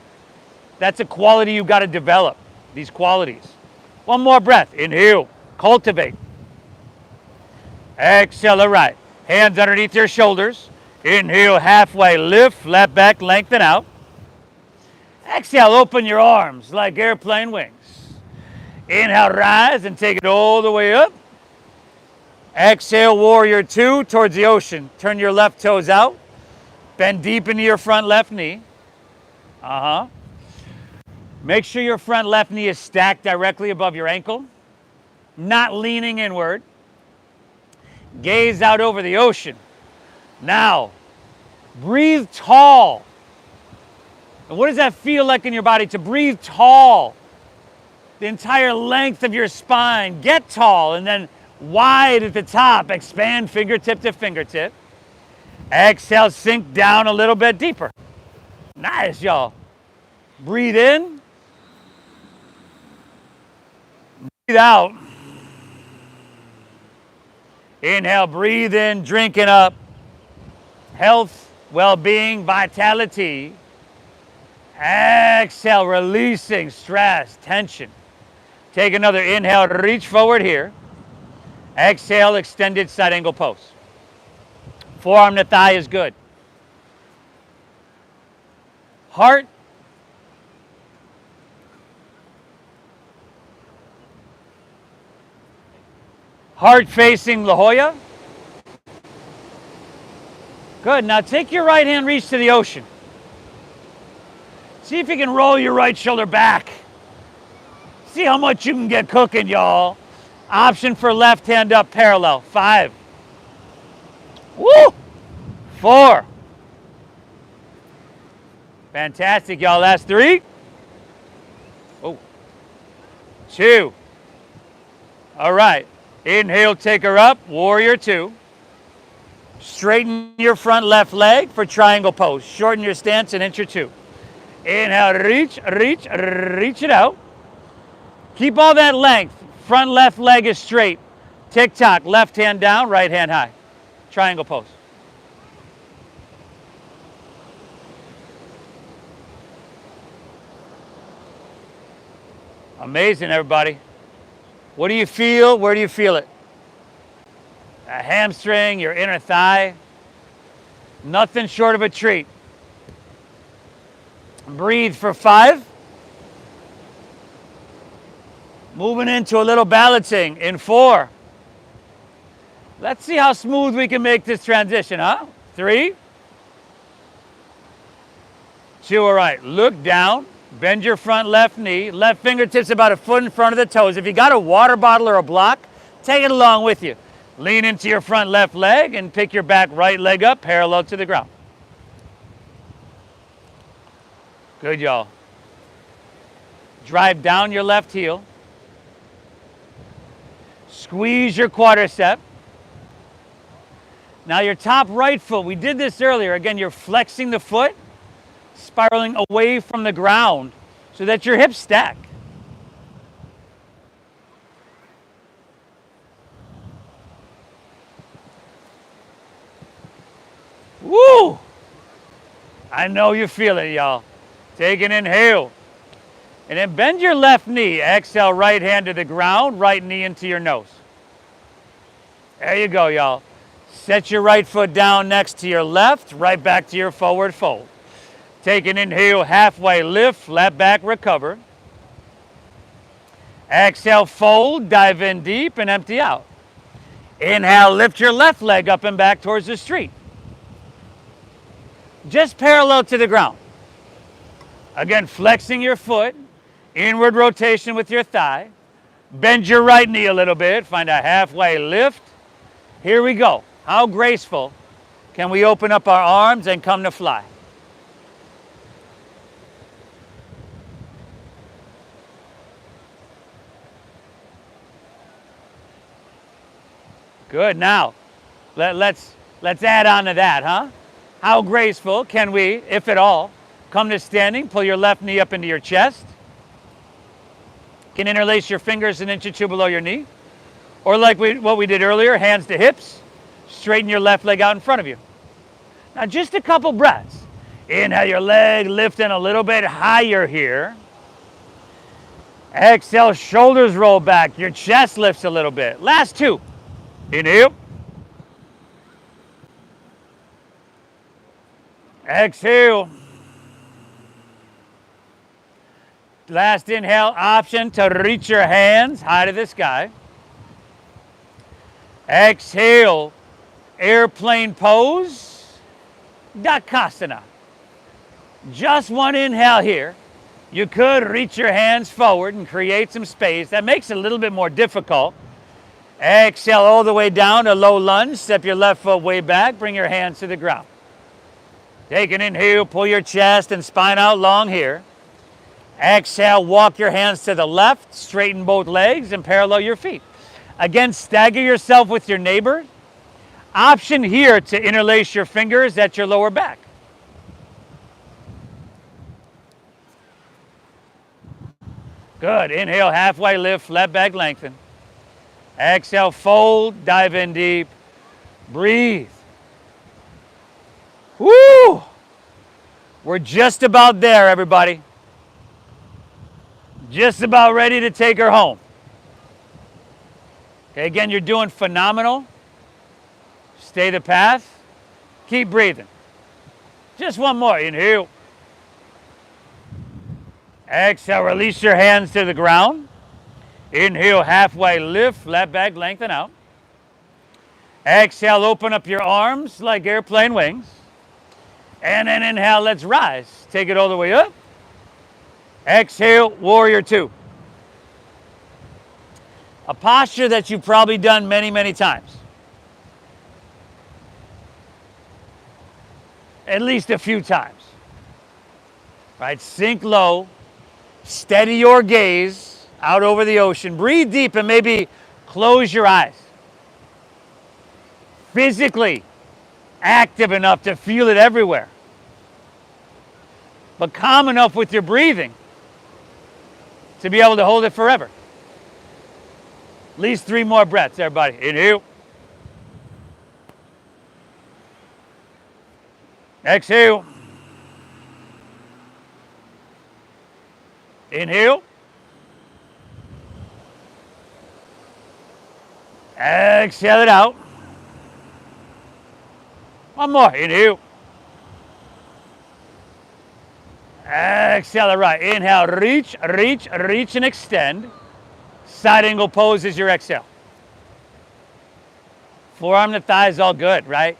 That's a quality you got to develop, these qualities. One more breath. Inhale. Cultivate. Exhale, all right. Hands underneath your shoulders. Inhale, halfway lift, flat back, lengthen out. Exhale, open your arms like airplane wings. Inhale, rise and take it all the way up. Exhale, warrior 2 towards the ocean. Turn your left toes out. Bend deep into your front left knee. Make sure your front left knee is stacked directly above your ankle, not leaning inward. Gaze out over the ocean. Now, breathe tall. And what does that feel like in your body to breathe tall? The entire length of your spine. Get tall and then wide at the top. Expand fingertip to fingertip. Exhale, sink down a little bit deeper. Nice, y'all. Breathe in. Breathe out. Inhale, breathe in, drinking up health, well-being, vitality. Exhale, releasing stress, tension. Take another inhale, reach forward here. Exhale, extended side angle pose. Forearm to thigh is good. Heart. Heart facing La Jolla. Good. Now take your right hand, reach to the ocean. See if you can roll your right shoulder back. See how much you can get cooking, y'all. Option for left hand up parallel. 5. Woo! 4. Fantastic, y'all. Last 3. Oh. 2. All right. Inhale, take her up, warrior two. Straighten your front left leg for triangle pose. Shorten your stance an inch or two. Inhale, reach, reach, reach it out. Keep all that length. Front left leg is straight. Tick-tock, left hand down, right hand high. Triangle pose. Amazing, everybody. What do you feel? Where do you feel it? A hamstring, your inner thigh. Nothing short of a treat. Breathe for 5. Moving into a little balancing in 4. Let's see how smooth we can make this transition, huh? 3, 2, all right. Look down, bend your front left knee, left fingertips about a foot in front of the toes. If you got a water bottle or a block, take it along with you. Lean into your front left leg and pick your back right leg up parallel to the ground. Good, y'all. Drive down your left heel. Squeeze your quadricep. Now your top right foot, we did this earlier. Again, you're flexing the foot, spiraling away from the ground so that your hips stack. Woo! I know you feel it, y'all. Take an inhale. And then bend your left knee. Exhale, right hand to the ground, right knee into your nose. There you go, y'all. Set your right foot down next to your left, right back to your forward fold. Take an inhale, halfway lift, flat back, recover. Exhale, fold, dive in deep and empty out. Inhale, lift your left leg up and back towards the street. Just parallel to the ground. Again, flexing your foot, inward rotation with your thigh. Bend your right knee a little bit, find a halfway lift. Here we go. How graceful can we open up our arms and come to fly? Good. Now, let's add on to that, huh? How graceful can we, if at all, come to standing, pull your left knee up into your chest. You can interlace your fingers an inch or two below your knee. Or like what we did earlier, hands to hips. Straighten your left leg out in front of you. Now just a couple breaths. Inhale your leg, lifting a little bit higher here. Exhale, shoulders roll back. Your chest lifts a little bit. Last 2. Inhale. Exhale. Last inhale, option to reach your hands high to the sky. Exhale, airplane pose, Dakasana. Just one inhale here. You could reach your hands forward and create some space. That makes it a little bit more difficult. Exhale all the way down to low lunge. Step your left foot way back. Bring your hands to the ground. Take an inhale, pull your chest and spine out long here. Exhale, walk your hands to the left, straighten both legs and parallel your feet. Again, stagger yourself with your neighbor. Option here to interlace your fingers at your lower back. Good. Inhale, halfway lift, flat back lengthen. Exhale, fold, dive in deep. Breathe. Woo! We're just about there, everybody. Just about ready to take her home. Okay, again, you're doing phenomenal. Stay the path. Keep breathing. Just one more. Inhale. Exhale, release your hands to the ground. Inhale, halfway lift, flat back, lengthen out. Exhale, open up your arms like airplane wings. And then inhale, let's rise. Take it all the way up. Exhale, warrior two. A posture that you've probably done many, many times. At least a few times. Right? Sink low. Steady your gaze out over the ocean. Breathe deep and maybe Close your eyes. Physically active enough to feel it everywhere, but calm enough with your breathing to be able to hold it forever. At least 3 more breaths, everybody. Inhale. Exhale. Inhale. Exhale it out. One more. Inhale. Exhale it right. Inhale. Reach, reach, reach, and extend. Side angle pose is your exhale. Forearm to thigh is all good, right?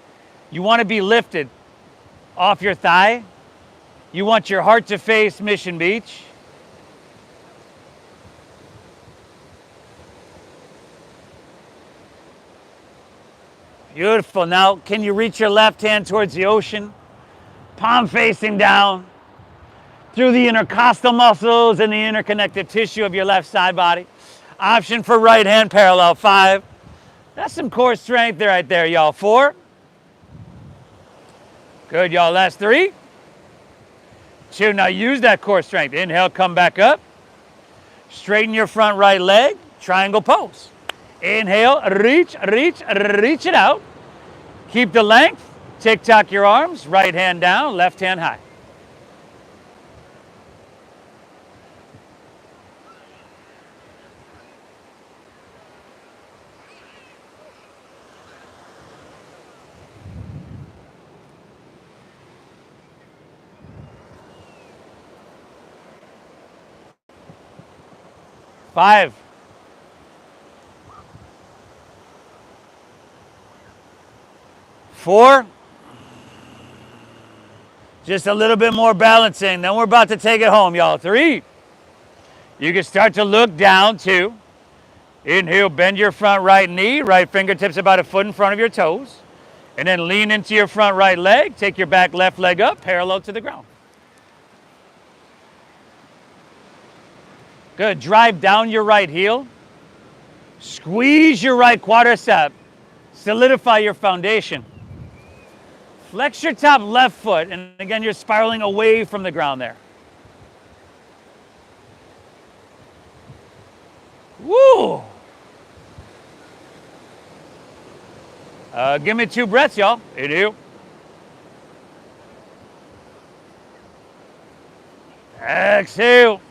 You want to be lifted off your thigh. You want your heart to face Mission Beach. Beautiful. Now, can you reach your left hand towards the ocean? Palm facing down through the intercostal muscles and the interconnective tissue of your left side body. Option for right hand parallel. 5. That's some core strength right there, y'all. 4. Good, y'all. Last 3. 2. Now use that core strength. Inhale, come back up. Straighten your front right leg. Triangle pose. Inhale, reach, reach, reach it out. Keep the length. Tick-tock your arms. Right hand down, left hand high. Five. 4. Just a little bit more balancing. Then we're about to take it home, y'all. 3. You can start to look down. 2. Inhale, bend your front right knee. Right fingertips about a foot in front of your toes. And then lean into your front right leg. Take your back left leg up, parallel to the ground. Good. Drive down your right heel. Squeeze your right quadricep. Solidify your foundation. Flex your top left foot, and again, you're spiraling away from the ground there. Woo! Give me 2 breaths, y'all. Inhale. Exhale.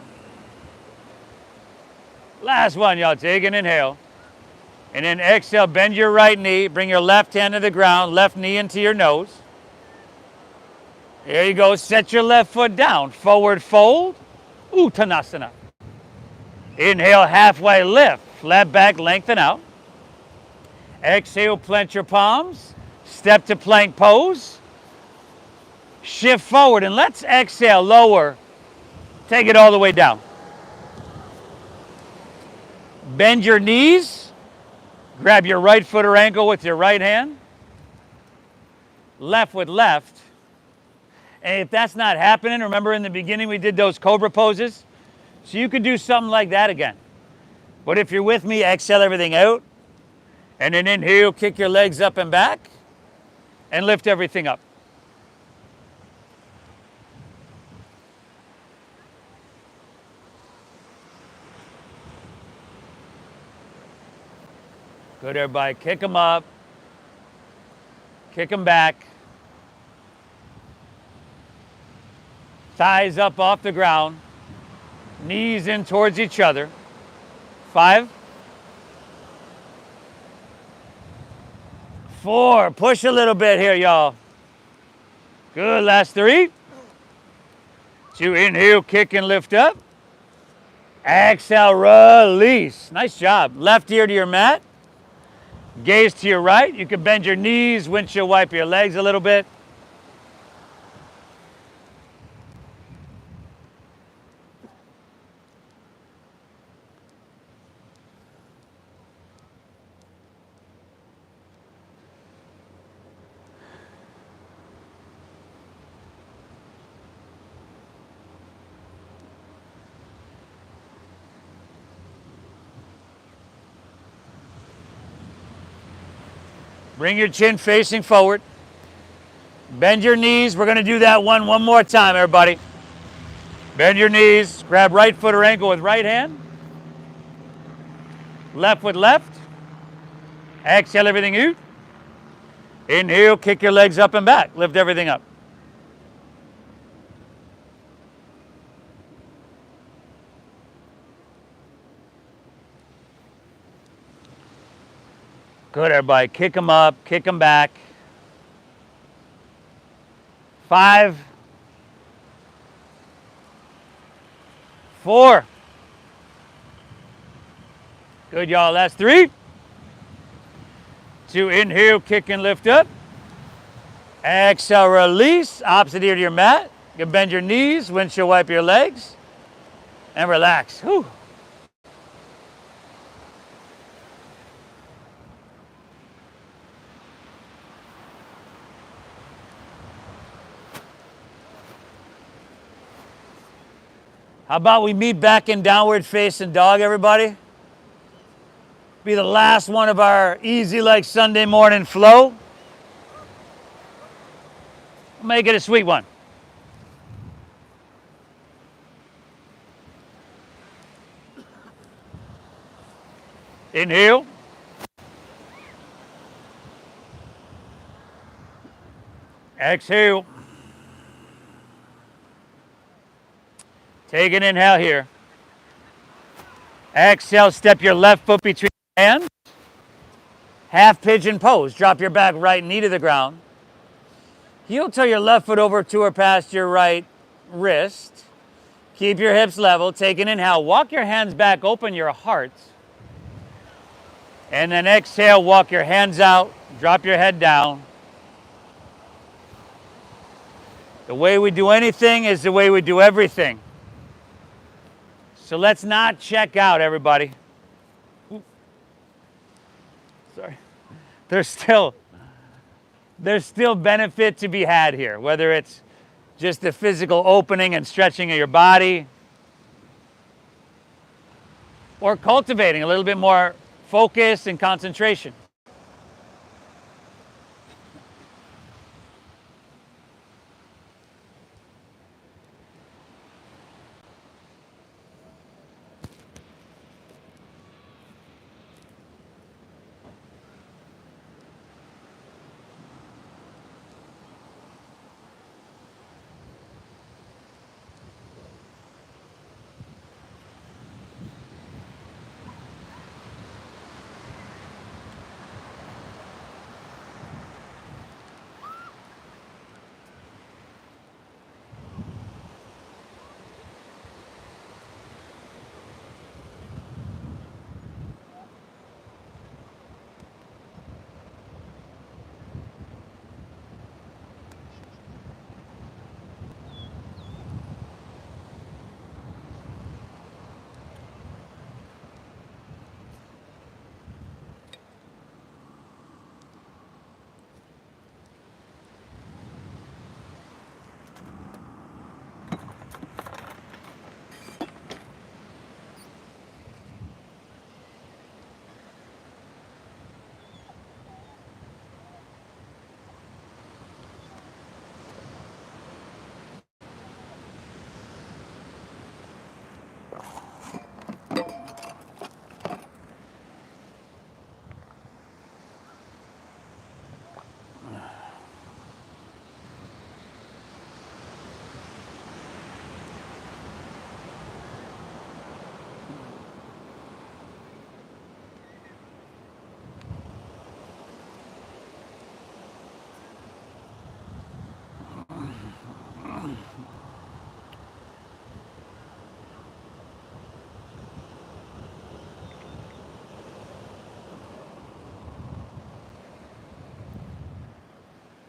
Last one, y'all. Take an inhale. And then exhale, bend your right knee. Bring your left hand to the ground, left knee into your nose. There you go. Set your left foot down. Forward fold. Uttanasana. Inhale, halfway lift. Flat back, lengthen out. Exhale, plant your palms. Step to plank pose. Shift forward, and let's exhale, lower. Take it all the way down. Bend your knees. Grab your right foot or ankle with your right hand. Left with left. And if that's not happening, remember in the beginning we did those cobra poses? So you could do something like that again. But if you're with me, exhale everything out. And then inhale, kick your legs up and back. And lift everything up. Good, everybody. Kick them up. Kick them back. Thighs up off the ground. Knees in towards each other. 5. 4. Push a little bit here, y'all. Good. Last 3. 2. Inhale, kick and lift up. Exhale, release. Nice job. Left ear to your mat. Gaze to your right. You can bend your knees, windshield wipe your legs a little bit. Bring your chin facing forward. Bend your knees. We're going to do that one more time, everybody. Bend your knees. Grab right foot or ankle with right hand. Left with left. Exhale everything out. Inhale, kick your legs up and back. Lift everything up. Good, everybody. Kick them up, kick them back. 5, 4. Good, y'all. That's 3. 2, inhale, kick and lift up. Exhale, release. Opposite ear to your mat. You can bend your knees, windshield wipe your legs, and relax. Whew. How about we meet back in downward facing dog, everybody? Be the last one of our easy like Sunday morning flow. Make it a sweet one. Inhale. Exhale. Take an inhale here. Exhale, step your left foot between your hands. Half pigeon pose. Drop your back right knee to the ground. Heel toe your left foot over to or past your right wrist. Keep your hips level. Take an inhale. Walk your hands back. Open your heart. And then exhale. Walk your hands out. Drop your head down. The way we do anything is the way we do everything. So let's not check out, everybody. Ooh. Sorry. There's still benefit to be had here, whether it's just the physical opening and stretching of your body, or cultivating a little bit more focus and concentration.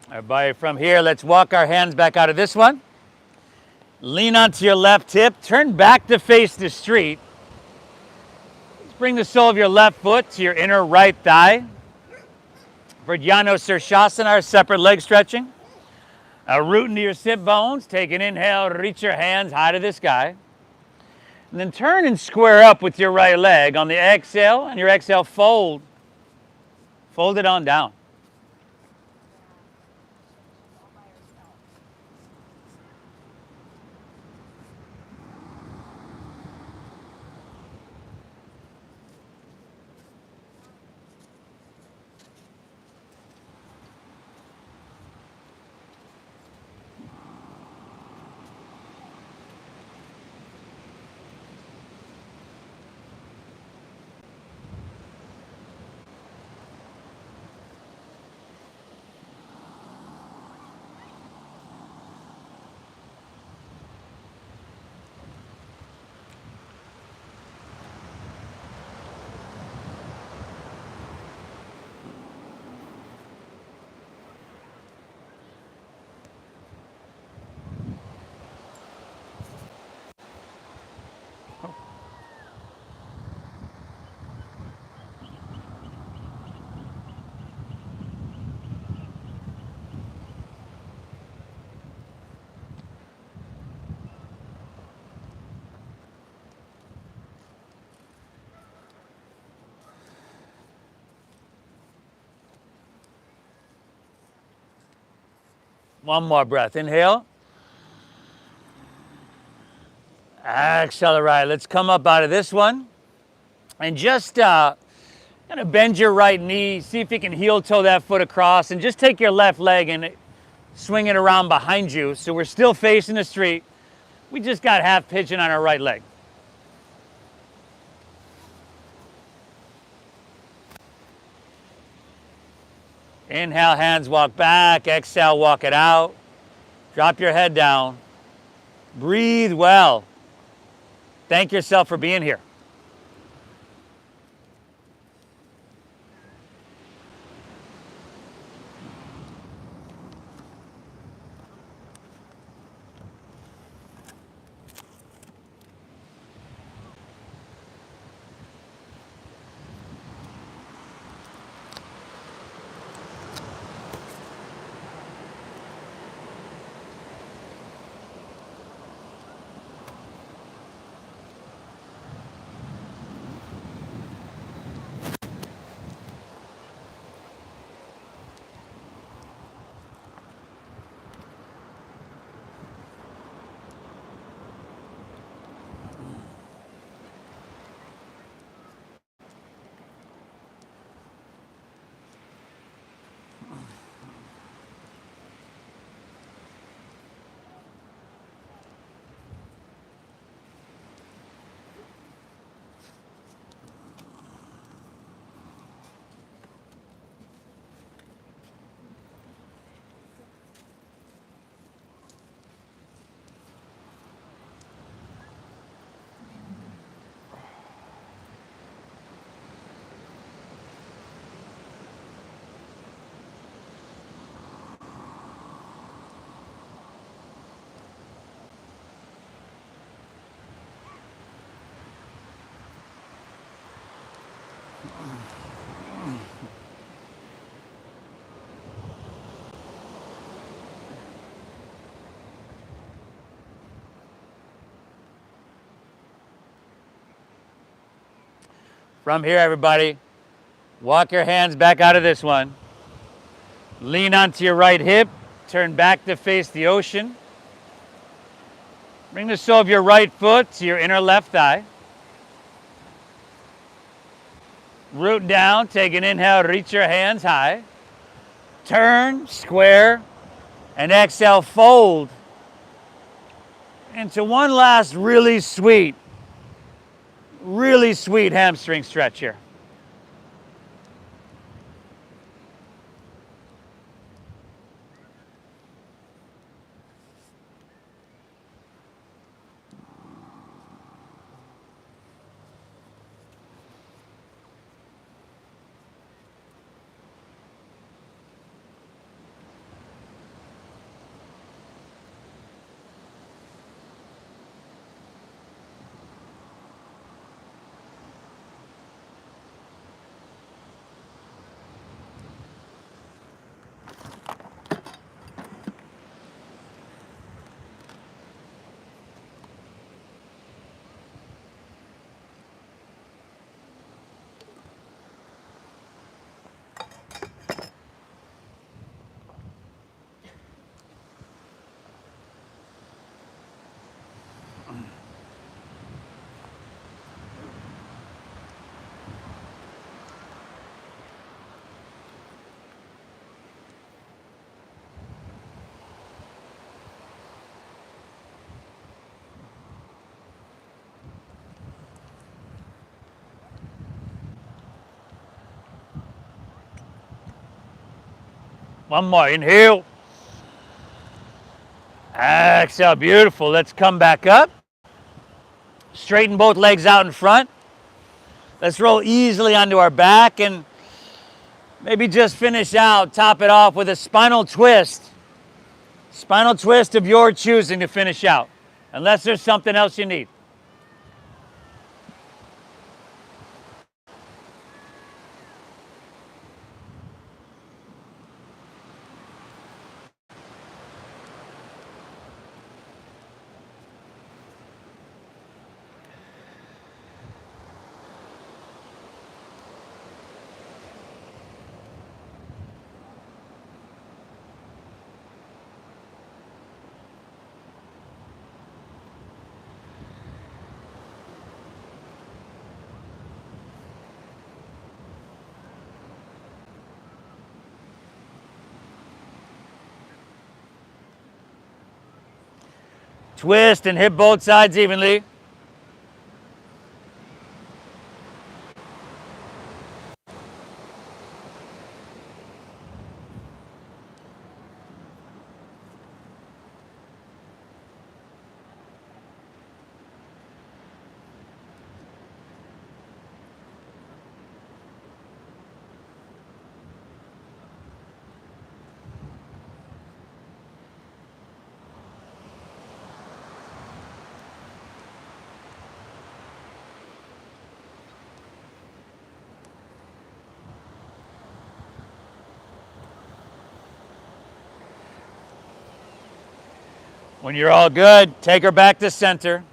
Everybody, from here, let's walk our hands back out of this one. Lean onto your left hip. Turn back to face the street. Let's bring the sole of your left foot to your inner right thigh. For Jano Sirsasana, our separate leg stretching. Root into your sit bones. Take an inhale. Reach your hands high to the sky. And then turn and square up with your right leg. On the exhale, and your exhale, fold. Fold it on down. One more breath. Inhale. Exhale. All right, let's come up out of this one. And just kind of bend your right knee. See if you can heel toe that foot across. And just take your left leg and swing it around behind you. So we're still facing the street. We just got half pigeon on our right leg. Inhale, hands walk back. Exhale, walk it out. Drop your head down. Breathe well. Thank yourself for being here. From here, everybody, walk your hands back out of this one. Lean onto your right hip. Turn back to face the ocean. Bring the sole of your right foot to your inner left thigh. Root down, take an inhale, reach your hands high. Turn, square, and exhale, fold into one last really sweet hamstring stretch here. One more, inhale. Exhale, beautiful. Let's come back up. Straighten both legs out in front. Let's roll easily onto our back and maybe just finish out, top it off with a spinal twist. Spinal twist of your choosing to finish out, unless there's something else you need. Twist and hit both sides evenly. When you're all good, take her back to center.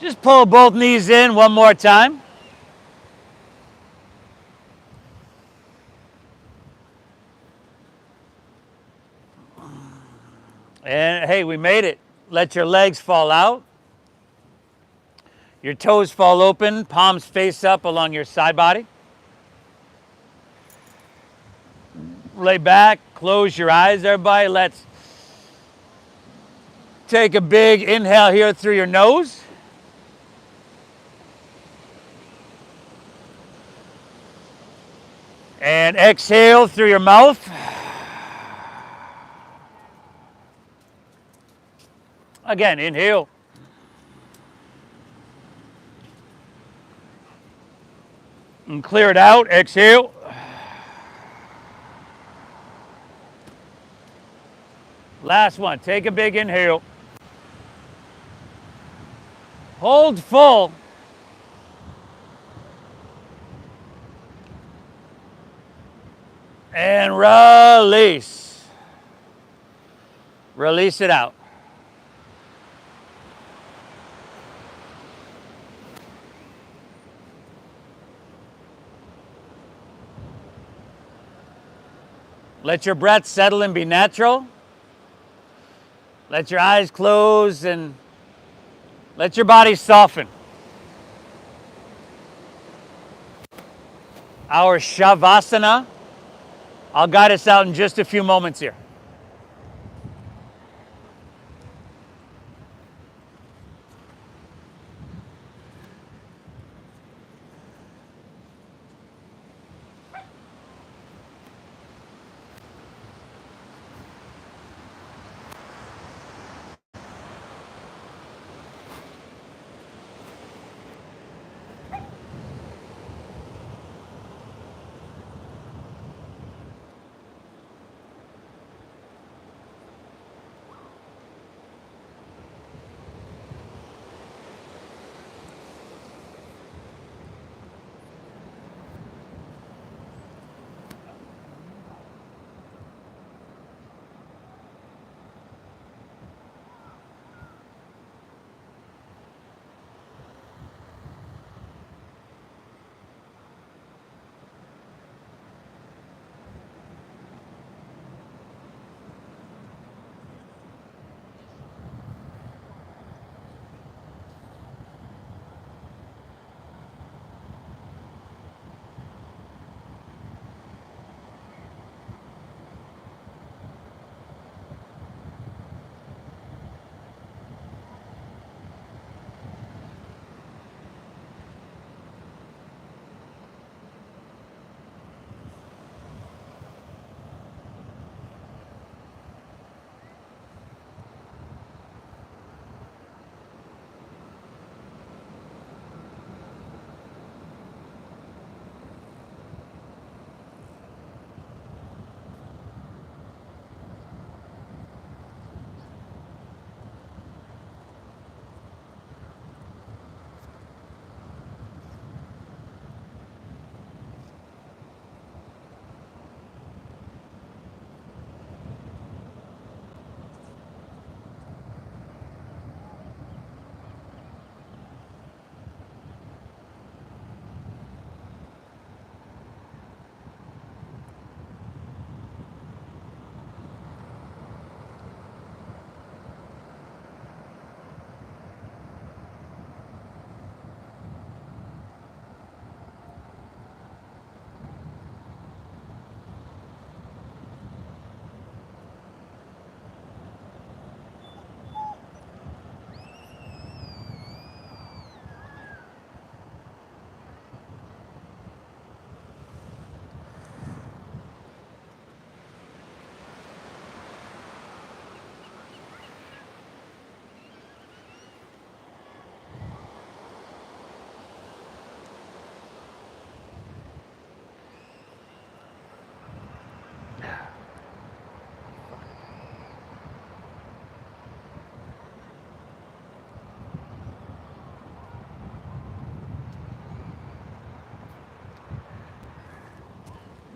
Just pull both knees in one more time. And hey, we made it. Let your legs fall out. Your toes fall open, palms face up along your side body. Lay back, close your eyes, everybody. Let's take a big inhale here through your nose. And exhale through your mouth. Again, inhale. And clear it out, exhale. Last one, take a big inhale. Hold full. And release. Release it out. Let your breath settle and be natural. Let your eyes close and let your body soften. Our Shavasana. I'll guide us out in just a few moments here.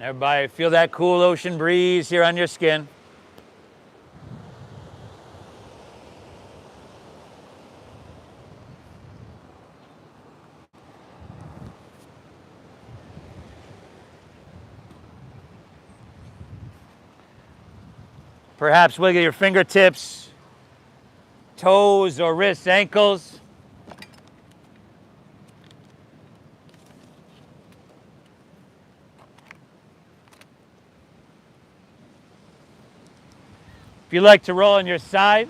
Everybody, feel that cool ocean breeze here on your skin. Perhaps wiggle your fingertips, toes or wrists, ankles. If you like to roll on your side,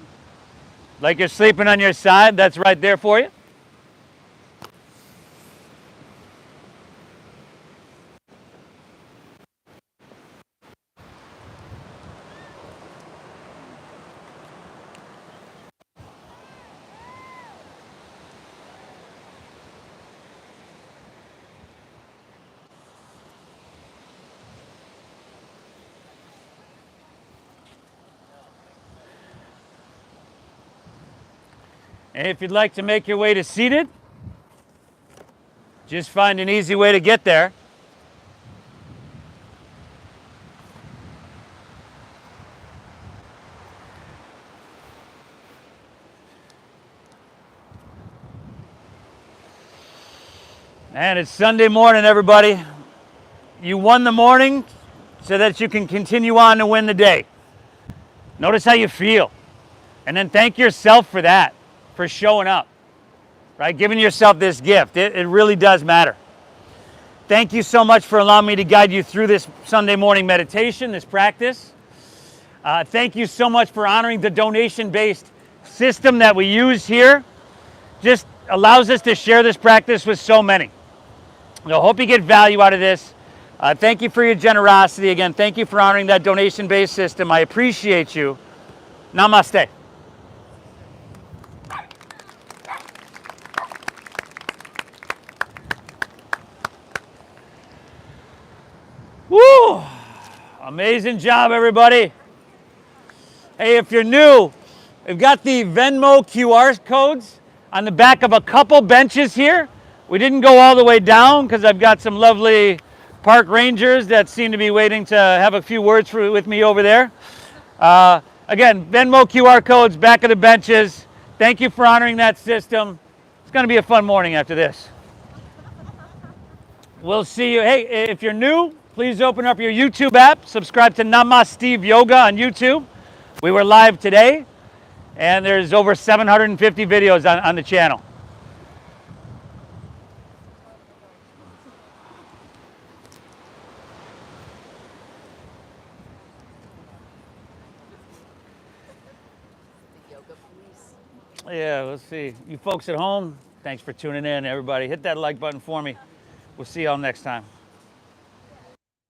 like you're sleeping on your side, that's right there for you. And if you'd like to make your way to seated, just find an easy way to get there. And it's Sunday morning, everybody. You won the morning so that you can continue on to win the day. Notice how you feel. And then thank yourself for that, for showing up, right? Giving yourself this gift. It really does matter. Thank you so much for allowing me to guide you through this Sunday morning meditation, this practice. Thank you so much for honoring the donation-based system that we use here. Just allows us to share this practice with so many. I hope you get value out of this. Thank you for your generosity. Again, thank you for honoring that donation-based system. I appreciate you. Namaste. Woo! Amazing job, everybody. Hey, if you're new, we've got the Venmo QR codes on the back of a couple benches here. We didn't go all the way down because I've got some lovely park rangers that seem to be waiting to have a few words with me over there. Again, Venmo QR codes, back of the benches. Thank you for honoring that system. It's going to be a fun morning after this. We'll see you. Hey, if you're new, please open up your YouTube app. Subscribe to Namaste Yoga on YouTube. We were live today, and there's over 750 videos on the channel. Yeah, let's see. You folks at home, thanks for tuning in, everybody. Hit that like button for me. We'll see y'all next time.